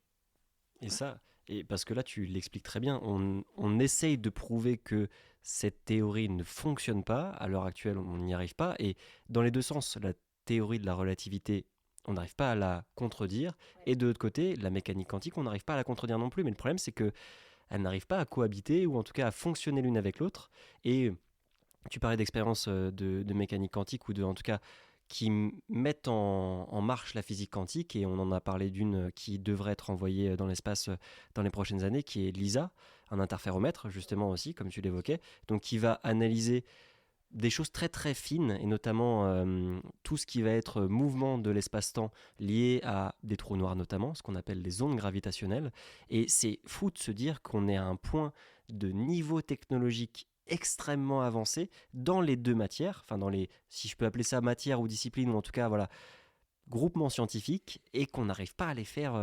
Et ça, et parce que là, tu l'expliques très bien, on essaye de prouver que cette théorie ne fonctionne pas. À l'heure actuelle, on n'y arrive pas. Et dans les deux sens, la théorie de la relativité, on n'arrive pas à la contredire. Et de l'autre côté, la mécanique quantique, on n'arrive pas à la contredire non plus. Mais le problème, c'est que elles n'arrivent pas à cohabiter ou en tout cas à fonctionner l'une avec l'autre. Et tu parlais d'expériences de mécanique quantique ou de, en tout cas, qui mettent en marche la physique quantique, et on en a parlé d'une qui devrait être envoyée dans l'espace dans les prochaines années, qui est LISA, un interféromètre justement aussi, comme tu l'évoquais, donc qui va analyser des choses très très fines, et notamment tout ce qui va être mouvement de l'espace-temps lié à des trous noirs notamment, ce qu'on appelle les ondes gravitationnelles. Et c'est fou de se dire qu'on est à un point de niveau technologique extrêmement avancé dans les deux matières, enfin dans les, si je peux appeler ça matière ou discipline, ou en tout cas voilà, groupements scientifiques, et qu'on n'arrive pas à les faire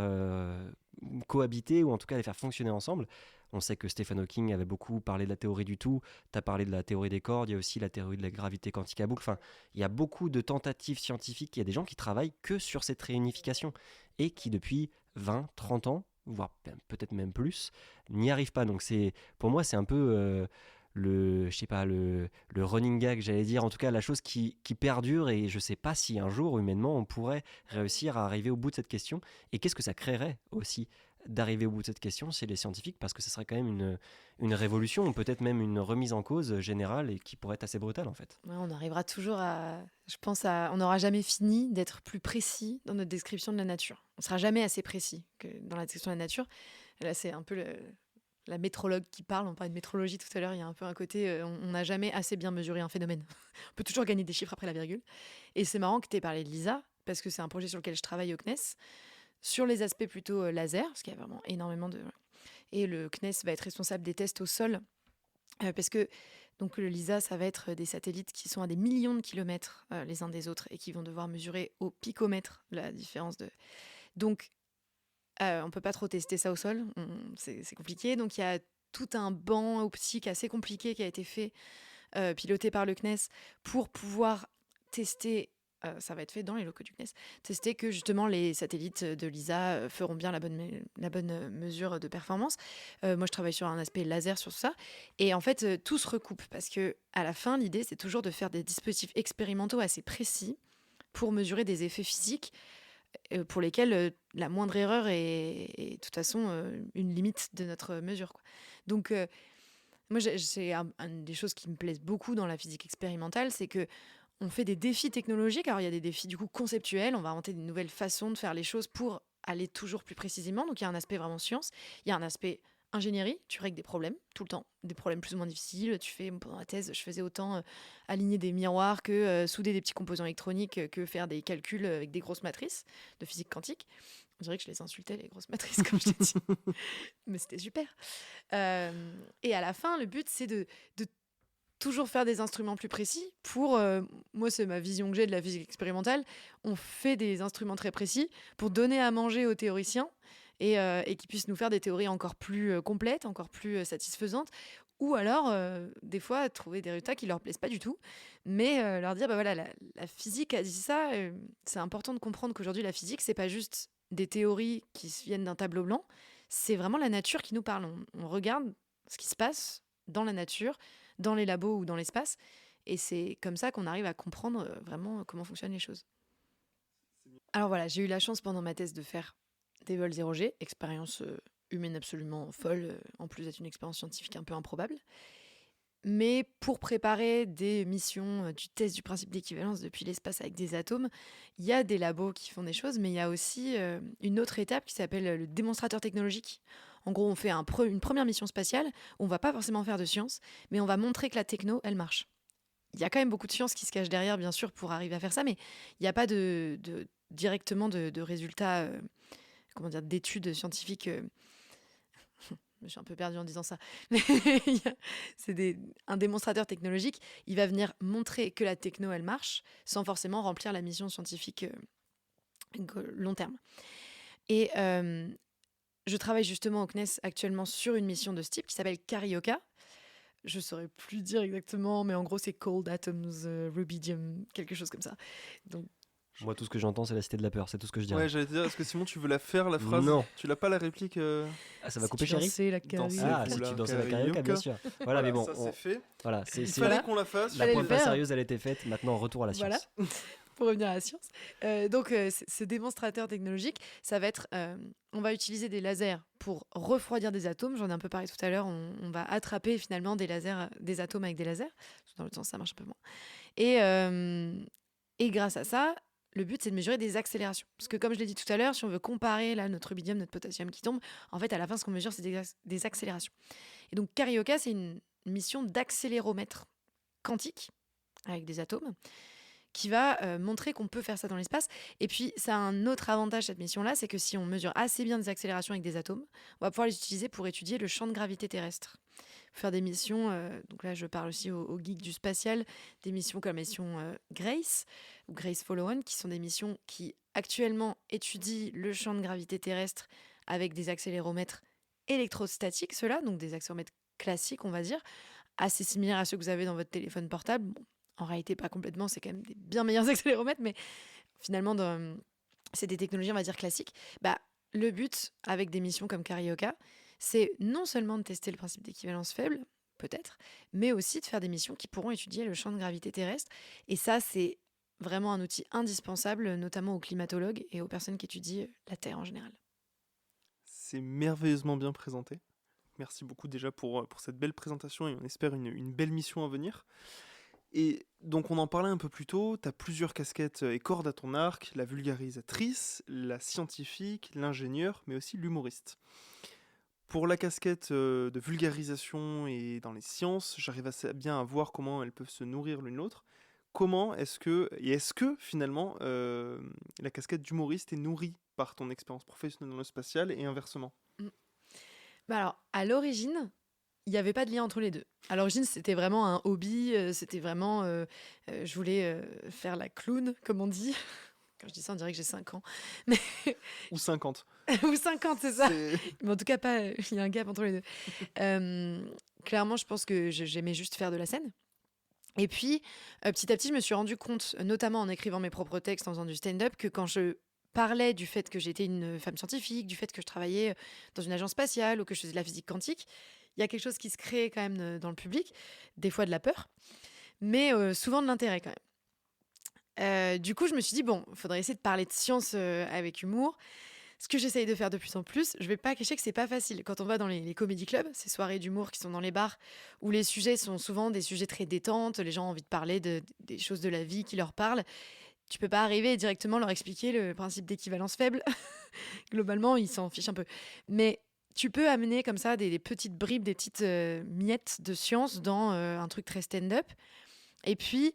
cohabiter, ou en tout cas à les faire fonctionner ensemble. On sait que Stephen Hawking avait beaucoup parlé de la théorie du tout, tu as parlé de la théorie des cordes, il y a aussi la théorie de la gravité quantique à boucle, enfin, il y a beaucoup de tentatives scientifiques, il y a des gens qui travaillent que sur cette réunification, et qui depuis 20, 30 ans, voire peut-être même plus, n'y arrivent pas. Donc c'est, pour moi, c'est un peu je sais pas, le running gag, j'allais dire, en tout cas la chose qui perdure, et je sais pas si un jour, humainement, on pourrait réussir à arriver au bout de cette question, et qu'est-ce que ça créerait aussi d'arriver au bout de cette question chez les scientifiques, parce que ce serait quand même une révolution, ou peut-être même une remise en cause générale, et qui pourrait être assez brutale en fait. Ouais, on arrivera toujours à, je pense on n'aura jamais fini d'être plus précis dans notre description de la nature. On sera jamais assez précis que dans la description de la nature. Là, c'est un peu la métrologue qui parle. On parlait de métrologie tout à l'heure. Il y a un peu un côté, on n'a jamais assez bien mesuré un phénomène. On peut toujours gagner des chiffres après la virgule. Et c'est marrant que tu aies parlé de LISA, parce que c'est un projet sur lequel je travaille au CNES, sur les aspects plutôt laser, parce qu'il y a vraiment énormément de... Et le CNES va être responsable des tests au sol, parce que donc le LISA, ça va être des satellites qui sont à des millions de kilomètres les uns des autres, et qui vont devoir mesurer au picomètre la différence de... Donc, on ne peut pas trop tester ça au sol, c'est compliqué. Donc, il y a tout un banc optique assez compliqué qui a été fait, piloté par le CNES, pour pouvoir tester, ça va être fait dans les locaux du CNES, tester que justement les satellites de LISA feront bien la bonne mesure de performance. Moi, je travaille sur un aspect laser sur ça. Et en fait, tout se recoupe, parce que à la fin, l'idée, c'est toujours de faire des dispositifs expérimentaux assez précis pour mesurer des effets physiques pour lesquels la moindre erreur est de toute façon une limite de notre mesure, quoi. Donc, moi, c'est une des choses qui me plaisent beaucoup dans la physique expérimentale, c'est que on fait des défis technologiques. Alors, il y a des défis du coup conceptuels. On va inventer des nouvelles façons de faire les choses pour aller toujours plus précisément. Donc, il y a un aspect vraiment science. Il y a un aspect ingénierie. Tu règles des problèmes tout le temps, des problèmes plus ou moins difficiles. Tu fais, pendant la thèse, je faisais autant aligner des miroirs que souder des petits composants électroniques, que faire des calculs avec des grosses matrices de physique quantique. On dirait que je les insultais, les grosses matrices, comme je t'ai dit. Mais c'était super. Et à la fin, le but, c'est de toujours faire des instruments plus précis pour... moi, c'est ma vision que j'ai de la physique expérimentale. On fait des instruments très précis pour donner à manger aux théoriciens, et qu'ils puissent nous faire des théories encore plus complètes, encore plus satisfaisantes, ou alors, des fois, trouver des résultats qui leur plaisent pas du tout, mais leur dire, bah voilà, la physique a dit ça, c'est important de comprendre qu'aujourd'hui, la physique, c'est pas juste des théories qui viennent d'un tableau blanc, c'est vraiment la nature qui nous parle. On regarde ce qui se passe dans la nature, dans les labos ou dans l'espace, et c'est comme ça qu'on arrive à comprendre vraiment comment fonctionnent les choses. Alors voilà, j'ai eu la chance pendant ma thèse de faire des vols 0G, expérience humaine absolument folle, en plus d'être une expérience scientifique un peu improbable. Mais pour préparer des missions du test du principe d'équivalence depuis l'espace avec des atomes, il y a des labos qui font des choses, mais il y a aussi une autre étape qui s'appelle le démonstrateur technologique. En gros, on fait une première mission spatiale, on va pas forcément faire de science, mais on va montrer que la techno, elle marche. Il y a quand même beaucoup de science qui se cache derrière, bien sûr, pour arriver à faire ça, mais il n'y a pas directement de résultats, d'études scientifiques. Je me suis un peu perdue en disant ça. Mais c'est un démonstrateur technologique. Il va venir montrer que la techno, elle marche, sans forcément remplir la mission scientifique long terme. Et je travaille justement au CNES actuellement sur une mission de ce type qui s'appelle Carioca. Je ne saurais plus dire exactement, mais en gros, c'est Cold Atoms, Rubidium, quelque chose comme ça. Donc, Moi, tout ce que j'entends, c'est la cité de la peur. C'est tout ce que je dirais. Ouais, j'allais te dire, est-ce que Simon, tu veux la faire, la phrase? Non. Tu l'as pas la réplique Ah, ça va Si couper, tu chérie? dansais la Danser carrière. Ah, si pour tu la dansais la carioca, bien carioca. sûr. Voilà, mais bon, ça c'est fait. voilà, c'est Il c'est- fallait Voilà. qu'on la fasse. la Fallait pointe le pas faire. sérieuse, elle était faite. Maintenant, retour à la Voilà. science. Pour revenir à la science. Donc, ce démonstrateur technologique, ça va être, on va utiliser des lasers pour refroidir des atomes. J'en ai un peu parlé tout à l'heure. On va attraper finalement des lasers, des atomes avec des lasers. Dans le sens, ça marche un peu moins. Et grâce à ça, le but, c'est de mesurer des accélérations. Parce que comme je l'ai dit tout à l'heure, si on veut comparer là, notre rubidium, notre potassium qui tombe, en fait, à la fin, ce qu'on mesure, c'est des accélérations. Et donc, Carioca, c'est une mission d'accéléromètre quantique avec des atomes qui va montrer qu'on peut faire ça dans l'espace. Et puis, ça a un autre avantage, cette mission-là, c'est que si on mesure assez bien des accélérations avec des atomes, on va pouvoir les utiliser pour étudier le champ de gravité terrestre. Faire des missions, donc là je parle aussi aux geeks du spatial, des missions comme la mission Grace ou Grace Follow On, qui sont des missions qui actuellement étudient le champ de gravité terrestre avec des accéléromètres électrostatiques, ceux-là, donc des accéléromètres classiques, on va dire, assez similaires à ceux que vous avez dans votre téléphone portable. Bon, en réalité, pas complètement, c'est quand même des bien meilleurs accéléromètres, mais finalement, c'est des technologies, on va dire, classiques. Le but, avec des missions comme Carioca, c'est non seulement de tester le principe d'équivalence faible, peut-être, mais aussi de faire des missions qui pourront étudier le champ de gravité terrestre. Et ça, c'est vraiment un outil indispensable, notamment aux climatologues et aux personnes qui étudient la Terre en général. C'est merveilleusement bien présenté. Merci beaucoup déjà pour cette belle présentation et on espère une belle mission à venir. Et donc on en parlait un peu plus tôt, tu as plusieurs casquettes et cordes à ton arc, la vulgarisatrice, la scientifique, l'ingénieur, mais aussi l'humoriste. Pour la casquette de vulgarisation et dans les sciences, j'arrive assez bien à voir comment elles peuvent se nourrir l'une l'autre. Comment est-ce que finalement la casquette d'humoriste est nourrie par ton expérience professionnelle dans le spatial et inversement? Alors, à l'origine, il n'y avait pas de lien entre les deux. À l'origine, c'était vraiment un hobby, c'était vraiment... je voulais faire la clown, comme on dit. Quand je dis ça, on dirait que j'ai 5 ans. Mais... Ou 50. Ou 50, c'est ça. C'est- Mais en tout cas, pas. Il y a un gap entre les deux. Clairement, je pense que j'aimais juste faire de la scène. Et puis, petit à petit, je me suis rendu compte, notamment en écrivant mes propres textes, en faisant du stand-up, que quand je parlais du fait que j'étais une femme scientifique, du fait que je travaillais dans une agence spatiale ou que je faisais de la physique quantique, il y a quelque chose qui se crée quand même dans le public, des fois de la peur, mais souvent de l'intérêt quand même. Du coup, je me suis dit, bon, il faudrait essayer de parler de science avec humour. Ce que j'essaye de faire de plus en plus, je vais pas cacher que c'est pas facile. Quand on va dans les comédie clubs, ces soirées d'humour qui sont dans les bars, où les sujets sont souvent des sujets très détentes, les gens ont envie de parler des choses de la vie qui leur parlent, tu peux pas arriver et directement leur expliquer le principe d'équivalence faible. Globalement, ils s'en fichent un peu. Mais tu peux amener comme ça des petites bribes, des petites miettes de science dans un truc très stand-up. Et puis,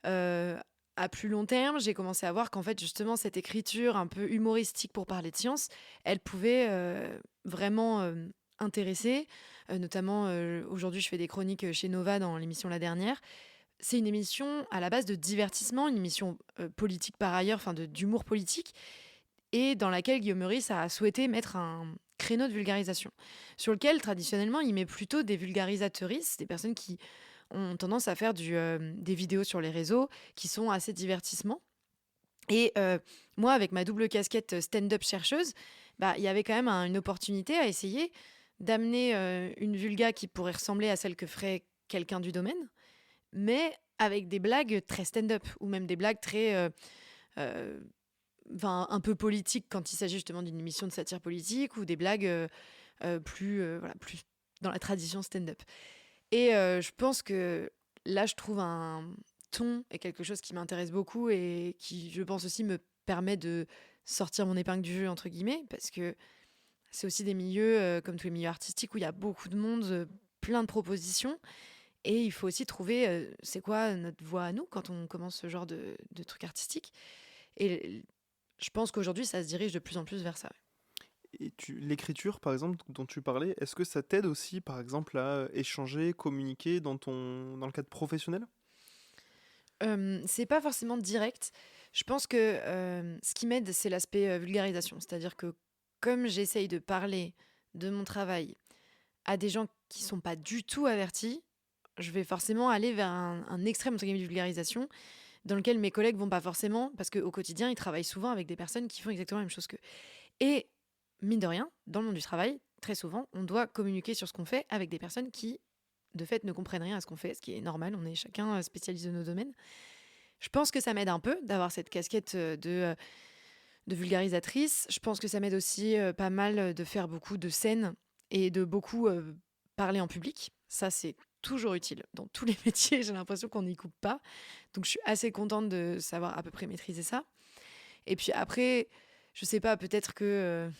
à plus long terme, j'ai commencé à voir qu'en fait, justement, cette écriture un peu humoristique pour parler de science, elle pouvait vraiment intéresser. Notamment, aujourd'hui, je fais des chroniques chez Nova dans l'émission La Dernière. C'est une émission à la base de divertissement, une émission politique par ailleurs, enfin d'humour politique, et dans laquelle Guillaume Meurice a souhaité mettre un créneau de vulgarisation, sur lequel traditionnellement il met plutôt des vulgarisatrices, des personnes qui ont tendance à faire des vidéos sur les réseaux qui sont assez divertissement. Et moi, avec ma double casquette stand-up chercheuse, il y avait quand même une opportunité à essayer d'amener une vulga qui pourrait ressembler à celle que ferait quelqu'un du domaine, mais avec des blagues très stand-up, ou même des blagues très... un peu politiques quand il s'agit justement d'une émission de satire politique, ou des blagues plus dans la tradition stand-up. Et je pense que là, je trouve un ton et quelque chose qui m'intéresse beaucoup et qui, je pense aussi, me permet de sortir mon épingle du jeu, entre guillemets, parce que c'est aussi des milieux, comme tous les milieux artistiques, où il y a beaucoup de monde, plein de propositions. Et il faut aussi trouver, c'est quoi notre voix à nous quand on commence ce genre de trucs artistiques. Et je pense qu'aujourd'hui, ça se dirige de plus en plus vers ça. Et l'écriture, par exemple, dont tu parlais, est-ce que ça t'aide aussi, par exemple, à échanger, communiquer dans le cadre professionnel? C'est pas forcément direct. Je pense que ce qui m'aide, c'est l'aspect vulgarisation. C'est-à-dire que comme j'essaye de parler de mon travail à des gens qui sont pas du tout avertis, je vais forcément aller vers un extrême entre guillemets, de vulgarisation. dans lequel mes collègues vont pas forcément, parce qu'au quotidien, ils travaillent souvent avec des personnes qui font exactement la même chose qu'eux. Et mine de rien, dans le monde du travail, très souvent, on doit communiquer sur ce qu'on fait avec des personnes qui, de fait, ne comprennent rien à ce qu'on fait, ce qui est normal, on est chacun spécialiste de nos domaines. Je pense que ça m'aide un peu d'avoir cette casquette de vulgarisatrice. Je pense que ça m'aide aussi pas mal de faire beaucoup de scènes et de beaucoup parler en public. Ça, c'est toujours utile dans tous les métiers. J'ai l'impression qu'on n'y coupe pas. Donc, je suis assez contente de savoir à peu près maîtriser ça. Et puis après, je sais pas, peut-être que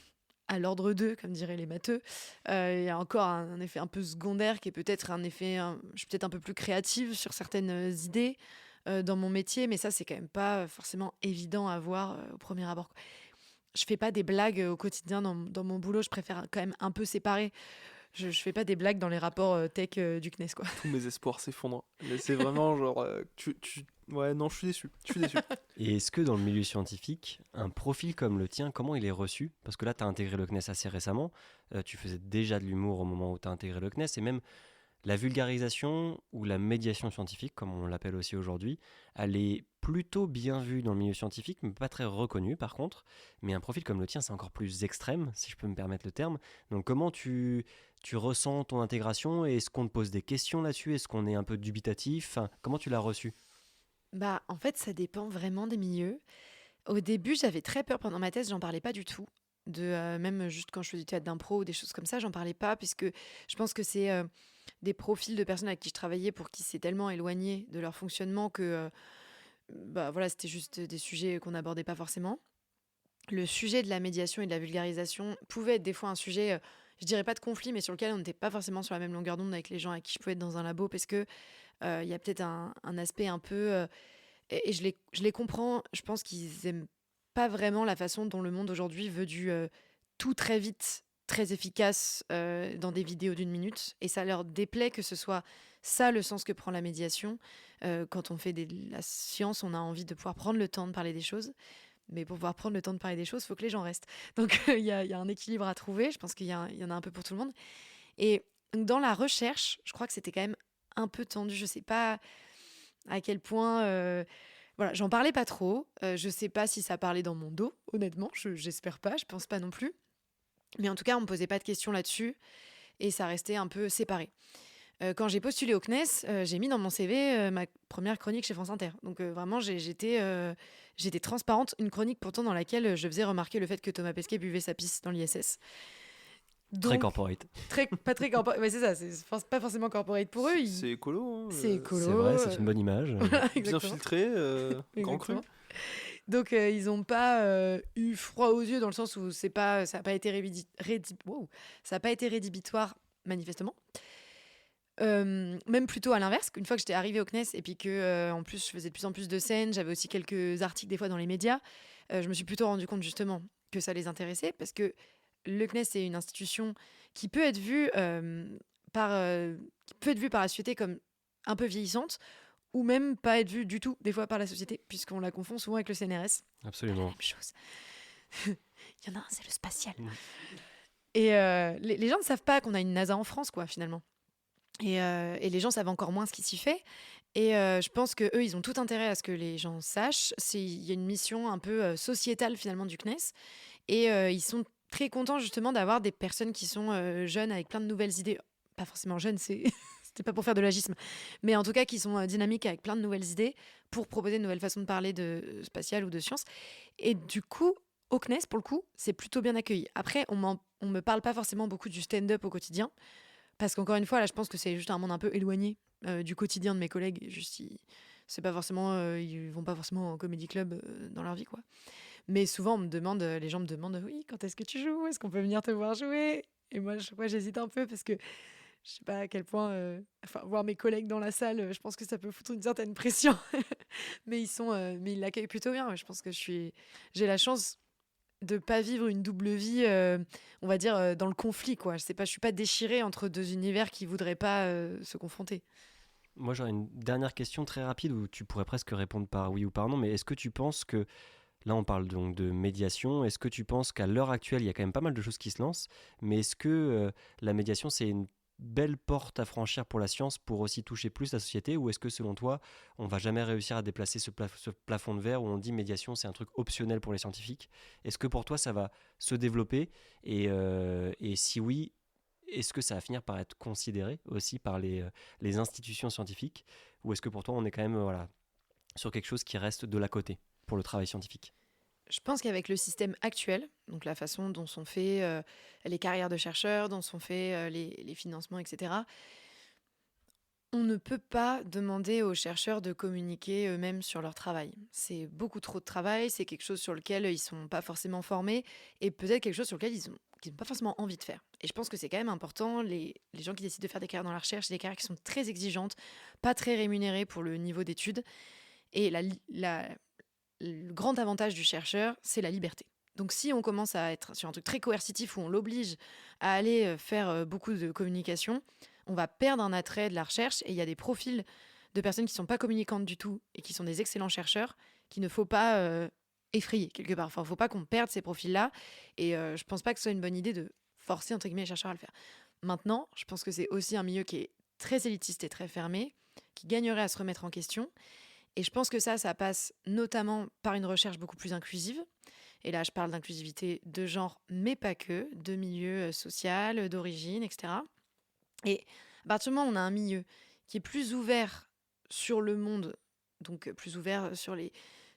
à l'ordre 2, comme diraient les matheux, il y a encore un effet un peu secondaire qui est peut-être je suis peut-être un peu plus créative sur certaines idées dans mon métier, mais ça, c'est quand même pas forcément évident à voir au premier abord, quoi. Je fais pas des blagues au quotidien dans mon boulot, je préfère quand même un peu séparer. Je fais pas des blagues dans les rapports tech du CNES, quoi. Tous mes espoirs s'effondrent. Mais c'est vraiment genre. Ouais, non, je suis déçu. Je suis déçu. Et est-ce que dans le milieu scientifique, un profil comme le tien, comment il est reçu? Parce que là, tu as intégré le CNES assez récemment. Tu faisais déjà de l'humour au moment où tu as intégré le CNES. Et même la vulgarisation ou la médiation scientifique, comme on l'appelle aussi aujourd'hui, elle est plutôt bien vue dans le milieu scientifique, mais pas très reconnue par contre. Mais un profil comme le tien, c'est encore plus extrême, si je peux me permettre le terme. Donc comment tu ressens ton intégration? Est-ce qu'on te pose des questions là-dessus? Est-ce qu'on est un peu dubitatif? Enfin, comment tu l'as reçu? Bah, en fait, ça dépend vraiment des milieux. Au début, j'avais très peur pendant ma thèse, j'en parlais pas du tout. Même juste quand je faisais du théâtre d'impro ou des choses comme ça, j'en parlais pas, puisque je pense que c'est des profils de personnes avec qui je travaillais pour qui c'est tellement éloigné de leur fonctionnement que bah, voilà, c'était juste des sujets qu'on n'abordait pas forcément. Le sujet de la médiation et de la vulgarisation pouvait être des fois un sujet, je dirais pas de conflit, mais sur lequel on n'était pas forcément sur la même longueur d'onde avec les gens avec qui je pouvais être dans un labo, parce que il y a peut-être un aspect un peu... et je les comprends, je pense qu'ils aiment pas vraiment la façon dont le monde aujourd'hui veut du tout très vite, très efficace dans des vidéos d'une minute. Et ça leur déplaît que ce soit ça le sens que prend la médiation. Quand on fait de la science, on a envie de pouvoir prendre le temps de parler des choses. Mais pour pouvoir prendre le temps de parler des choses, il faut que les gens restent. Donc il y a un équilibre à trouver. Je pense il y en a un peu pour tout le monde. Et dans la recherche, je crois que c'était quand même un peu tendu. Je sais pas à quel point... voilà, j'en parlais pas trop. Je sais pas si ça parlait dans mon dos, honnêtement. J'espère pas, je pense pas non plus. Mais en tout cas, on me posait pas de questions là-dessus. Et ça restait un peu séparé. Quand j'ai postulé au CNES, j'ai mis dans mon CV ma première chronique chez France Inter. Donc vraiment, j'étais transparente. Une chronique pourtant dans laquelle je faisais remarquer le fait que Thomas Pesquet buvait sa pisse dans l'ISS. Très Donc, corporate. pas très corporate. Ouais, c'est ça, c'est pas forcément corporate pour eux. C'est écolo. Hein, C'est écolo. C'est vrai, c'est une bonne image. Voilà, Bien exactement. filtré, grand cru. Exactement. Donc ils n'ont pas eu froid aux yeux dans le sens où ça n'a pas été ça a pas été rédhibitoire manifestement. Même plutôt à l'inverse, une fois que j'étais arrivée au CNES et puis que en plus je faisais de plus en plus de scènes, j'avais aussi quelques articles des fois dans les médias, je me suis plutôt rendu compte justement que ça les intéressait, parce que le CNES c'est une institution qui peut être vue par la société comme un peu vieillissante, ou même pas être vue du tout des fois par la société, puisqu'on la confond souvent avec le CNRS. Absolument. Même chose. Il y en a un, c'est le spatial. Mmh. Et les gens ne savent pas qu'on a une NASA en France, quoi, finalement. Et les gens savent encore moins ce qui s'y fait. Et je pense qu'eux, ils ont tout intérêt à ce que les gens sachent. Il y a une mission un peu sociétale, finalement, du CNES. Et ils sont très contents, justement, d'avoir des personnes qui sont jeunes, avec plein de nouvelles idées. Pas forcément jeunes, c'était pas pour faire de l'agisme. Mais en tout cas, qui sont dynamiques, avec plein de nouvelles idées, pour proposer de nouvelles façons de parler de spatial ou de science. Et du coup, au CNES, pour le coup, c'est plutôt bien accueilli. Après, on me parle pas forcément beaucoup du stand-up au quotidien. Parce qu'encore une fois, là, je pense que c'est juste un monde un peu éloigné du quotidien de mes collègues. Juste, c'est pas forcément, ils vont pas forcément en comedy club dans leur vie, quoi. Mais souvent, les gens me demandent, oui, quand est-ce que tu joues? Est-ce qu'on peut venir te voir jouer? Et moi, j'hésite un peu parce que je sais pas à quel point, voir mes collègues dans la salle, je pense que ça peut foutre une certaine pression. Mais ils l'accueillent plutôt bien. Ouais. Je pense que j'ai la chance de pas vivre une double vie, on va dire, dans le conflit, quoi. Je suis pas déchirée entre deux univers qui voudraient pas se confronter. Moi, j'aurais une dernière question très rapide où tu pourrais presque répondre par oui ou par non, mais est-ce que tu penses que, là on parle donc de médiation, est-ce que tu penses qu'à l'heure actuelle, il y a quand même pas mal de choses qui se lancent, mais est-ce que la médiation, c'est une belle porte à franchir pour la science pour aussi toucher plus la société, ou est-ce que selon toi on va jamais réussir à déplacer ce plafond de verre où on dit médiation c'est un truc optionnel pour les scientifiques? Est-ce que pour toi ça va se développer et si oui, est-ce que ça va finir par être considéré aussi par les institutions scientifiques, ou est-ce que pour toi on est quand même voilà, sur quelque chose qui reste de la côté pour le travail scientifique? Je pense qu'avec le système actuel, donc la façon dont sont faits les carrières de chercheurs, dont sont faits les financements, etc., on ne peut pas demander aux chercheurs de communiquer eux-mêmes sur leur travail. C'est beaucoup trop de travail, c'est quelque chose sur lequel ils ne sont pas forcément formés et peut-être quelque chose sur lequel qu'ils n'ont pas forcément envie de faire. Et je pense que c'est quand même important, les gens qui décident de faire des carrières dans la recherche, c'est des carrières qui sont très exigeantes, pas très rémunérées pour le niveau d'études. Et le grand avantage du chercheur, c'est la liberté. Donc si on commence à être sur un truc très coercitif où on l'oblige à aller faire beaucoup de communication, on va perdre un attrait de la recherche et il y a des profils de personnes qui ne sont pas communicantes du tout et qui sont des excellents chercheurs qu'il ne faut pas effrayer quelque part. Enfin, il ne faut pas qu'on perde ces profils-là et je ne pense pas que ce soit une bonne idée de forcer entre guillemets les chercheurs à le faire. Maintenant, je pense que c'est aussi un milieu qui est très élitiste et très fermé, qui gagnerait à se remettre en question. Et je pense que ça passe notamment par une recherche beaucoup plus inclusive. Et là, je parle d'inclusivité de genre, mais pas que, de milieu social, d'origine, etc. Et à partir du moment où on a un milieu qui est plus ouvert sur le monde, donc plus ouvert sur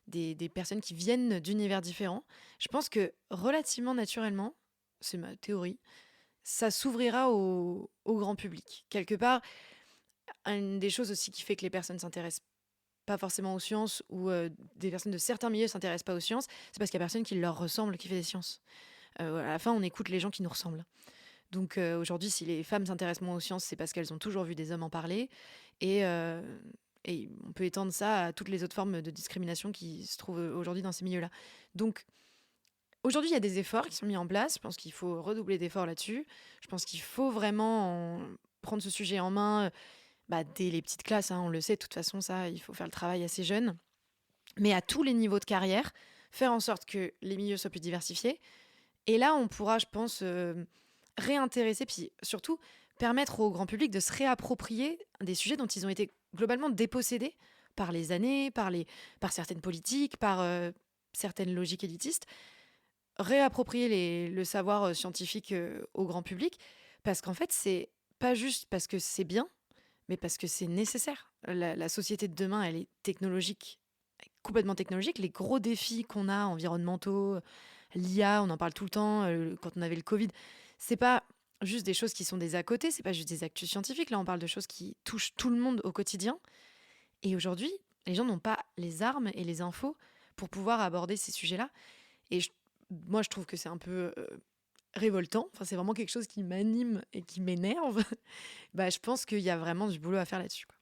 des personnes qui viennent d'univers différents, je pense que relativement naturellement, c'est ma théorie, ça s'ouvrira au grand public. Quelque part, une des choses aussi qui fait que les personnes s'intéressent pas forcément aux sciences ou des personnes de certains milieux s'intéressent pas aux sciences, c'est parce qu'il y a personne qui leur ressemble qui fait des sciences. À la fin, on écoute les gens qui nous ressemblent. Donc aujourd'hui, si les femmes s'intéressent moins aux sciences, c'est parce qu'elles ont toujours vu des hommes en parler. Et on peut étendre ça à toutes les autres formes de discrimination qui se trouvent aujourd'hui dans ces milieux-là. Donc aujourd'hui, il y a des efforts qui sont mis en place. Je pense qu'il faut redoubler d'efforts là-dessus. Je pense qu'il faut vraiment prendre ce sujet en main dès les petites classes. On le sait, de toute façon, ça, il faut faire le travail assez jeune. Mais à tous les niveaux de carrière, faire en sorte que les milieux soient plus diversifiés. Et là, on pourra, je pense, réintéresser, puis surtout permettre au grand public de se réapproprier des sujets dont ils ont été globalement dépossédés par les années, par certaines politiques, par certaines logiques élitistes. Réapproprier le savoir scientifique au grand public, parce qu'en fait, c'est pas juste parce que c'est bien, mais parce que c'est nécessaire. La société de demain, elle est technologique, complètement technologique. Les gros défis qu'on a, environnementaux, l'IA, on en parle tout le temps, quand on avait le Covid, c'est pas juste des choses qui sont des à côté, c'est pas juste des actus scientifiques. Là, on parle de choses qui touchent tout le monde au quotidien. Et aujourd'hui, les gens n'ont pas les armes et les infos pour pouvoir aborder ces sujets-là. Et moi, je trouve que c'est un peu révoltant. Enfin, c'est vraiment quelque chose qui m'anime et qui m'énerve. Je pense qu'il y a vraiment du boulot à faire là-dessus, quoi.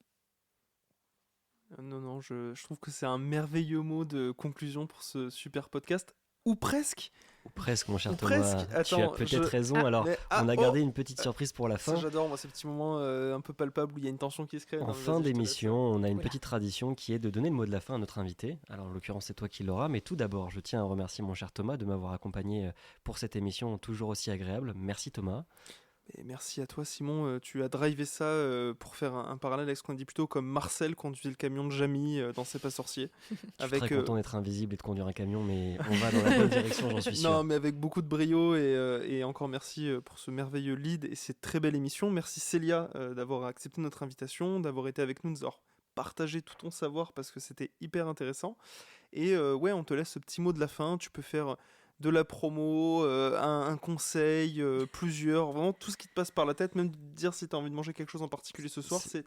Non, je trouve que c'est un merveilleux mot de conclusion pour ce super podcast. Ou presque. Ou presque, mon cher Ou Thomas. presque. Tu as Attends, peut-être raison. Alors, on a gardé une petite surprise pour la Ça, fin. j'adore, moi, ces petits moments un peu palpables où il y a une tension qui se crée. En Non, mais fin vas-y, je te laisse. d'émission, on a une Oula. petite tradition qui est de donner le mot de la fin à notre invité. Alors, en l'occurrence, c'est toi qui l'auras. Mais tout d'abord, je tiens à remercier mon cher Thomas de m'avoir accompagné pour cette émission toujours aussi agréable. Merci Thomas. Et merci à toi, Simon. Tu as drivé ça pour faire un parallèle avec ce qu'on a dit plus tôt, comme Marcel conduisait le camion de Jamie dans C'est pas sorcier. Je suis très content d'être invisible et de conduire un camion, mais on va dans la bonne direction, j'en suis sûr. Non, mais avec beaucoup de brio et encore merci pour ce merveilleux lead et cette très belle émission. Merci Célia d'avoir accepté notre invitation, d'avoir été avec nous, de nous avoir partagé tout ton savoir parce que c'était hyper intéressant. Et ouais, on te laisse ce petit mot de la fin. Tu peux faire de la promo, un conseil, plusieurs, vraiment tout ce qui te passe par la tête, même dire si tu as envie de manger quelque chose en particulier ce soir, c'est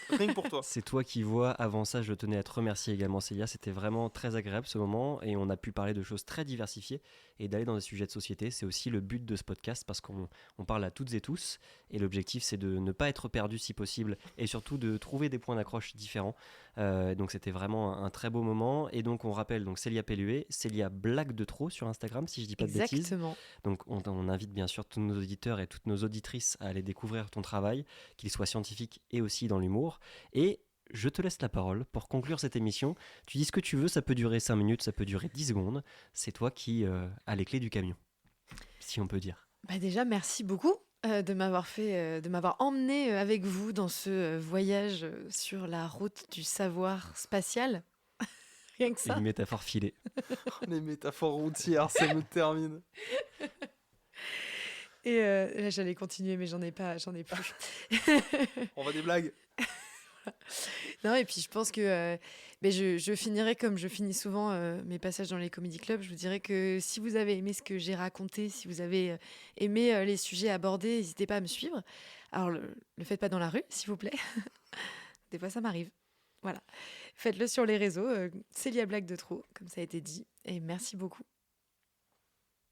rien que pour toi. C'est toi qui vois. Avant ça, je tenais à te remercier également, Célia. C'était vraiment très agréable ce moment et on a pu parler de choses très diversifiées et d'aller dans des sujets de société. C'est aussi le but de ce podcast parce qu'on parle à toutes et tous et l'objectif, c'est de ne pas être perdu si possible et surtout de trouver des points d'accroche différents. Donc c'était vraiment un très beau moment. Et donc on rappelle donc Célia Pelluet, Célia Blague de Trop sur Instagram, si je dis pas de bêtises. Exactement. Donc on invite bien sûr tous nos auditeurs et toutes nos auditrices à aller découvrir ton travail, qu'il soit scientifique et aussi dans l'humour. Et je te laisse la parole pour conclure cette émission. Tu dis ce que tu veux, ça peut durer 5 minutes, ça peut durer 10 secondes. C'est toi qui as les clés du camion, si on peut dire. Déjà, merci beaucoup. de m'avoir emmené avec vous dans ce voyage sur la route du savoir spatial. Rien que ça. Une métaphore filée. Les métaphores routières, ça me termine. Et là, j'allais continuer, mais j'en ai plus. On va des blagues. Non, et puis je pense que je finirai comme je finis souvent mes passages dans les comédie clubs. Je vous dirais que si vous avez aimé ce que j'ai raconté, si vous avez aimé les sujets abordés, n'hésitez pas à me suivre. Alors, le faites pas dans la rue, s'il vous plaît. Des fois, ça m'arrive. Voilà. Faites-le sur les réseaux. Célia Blague de trop, comme ça a été dit. Et merci beaucoup.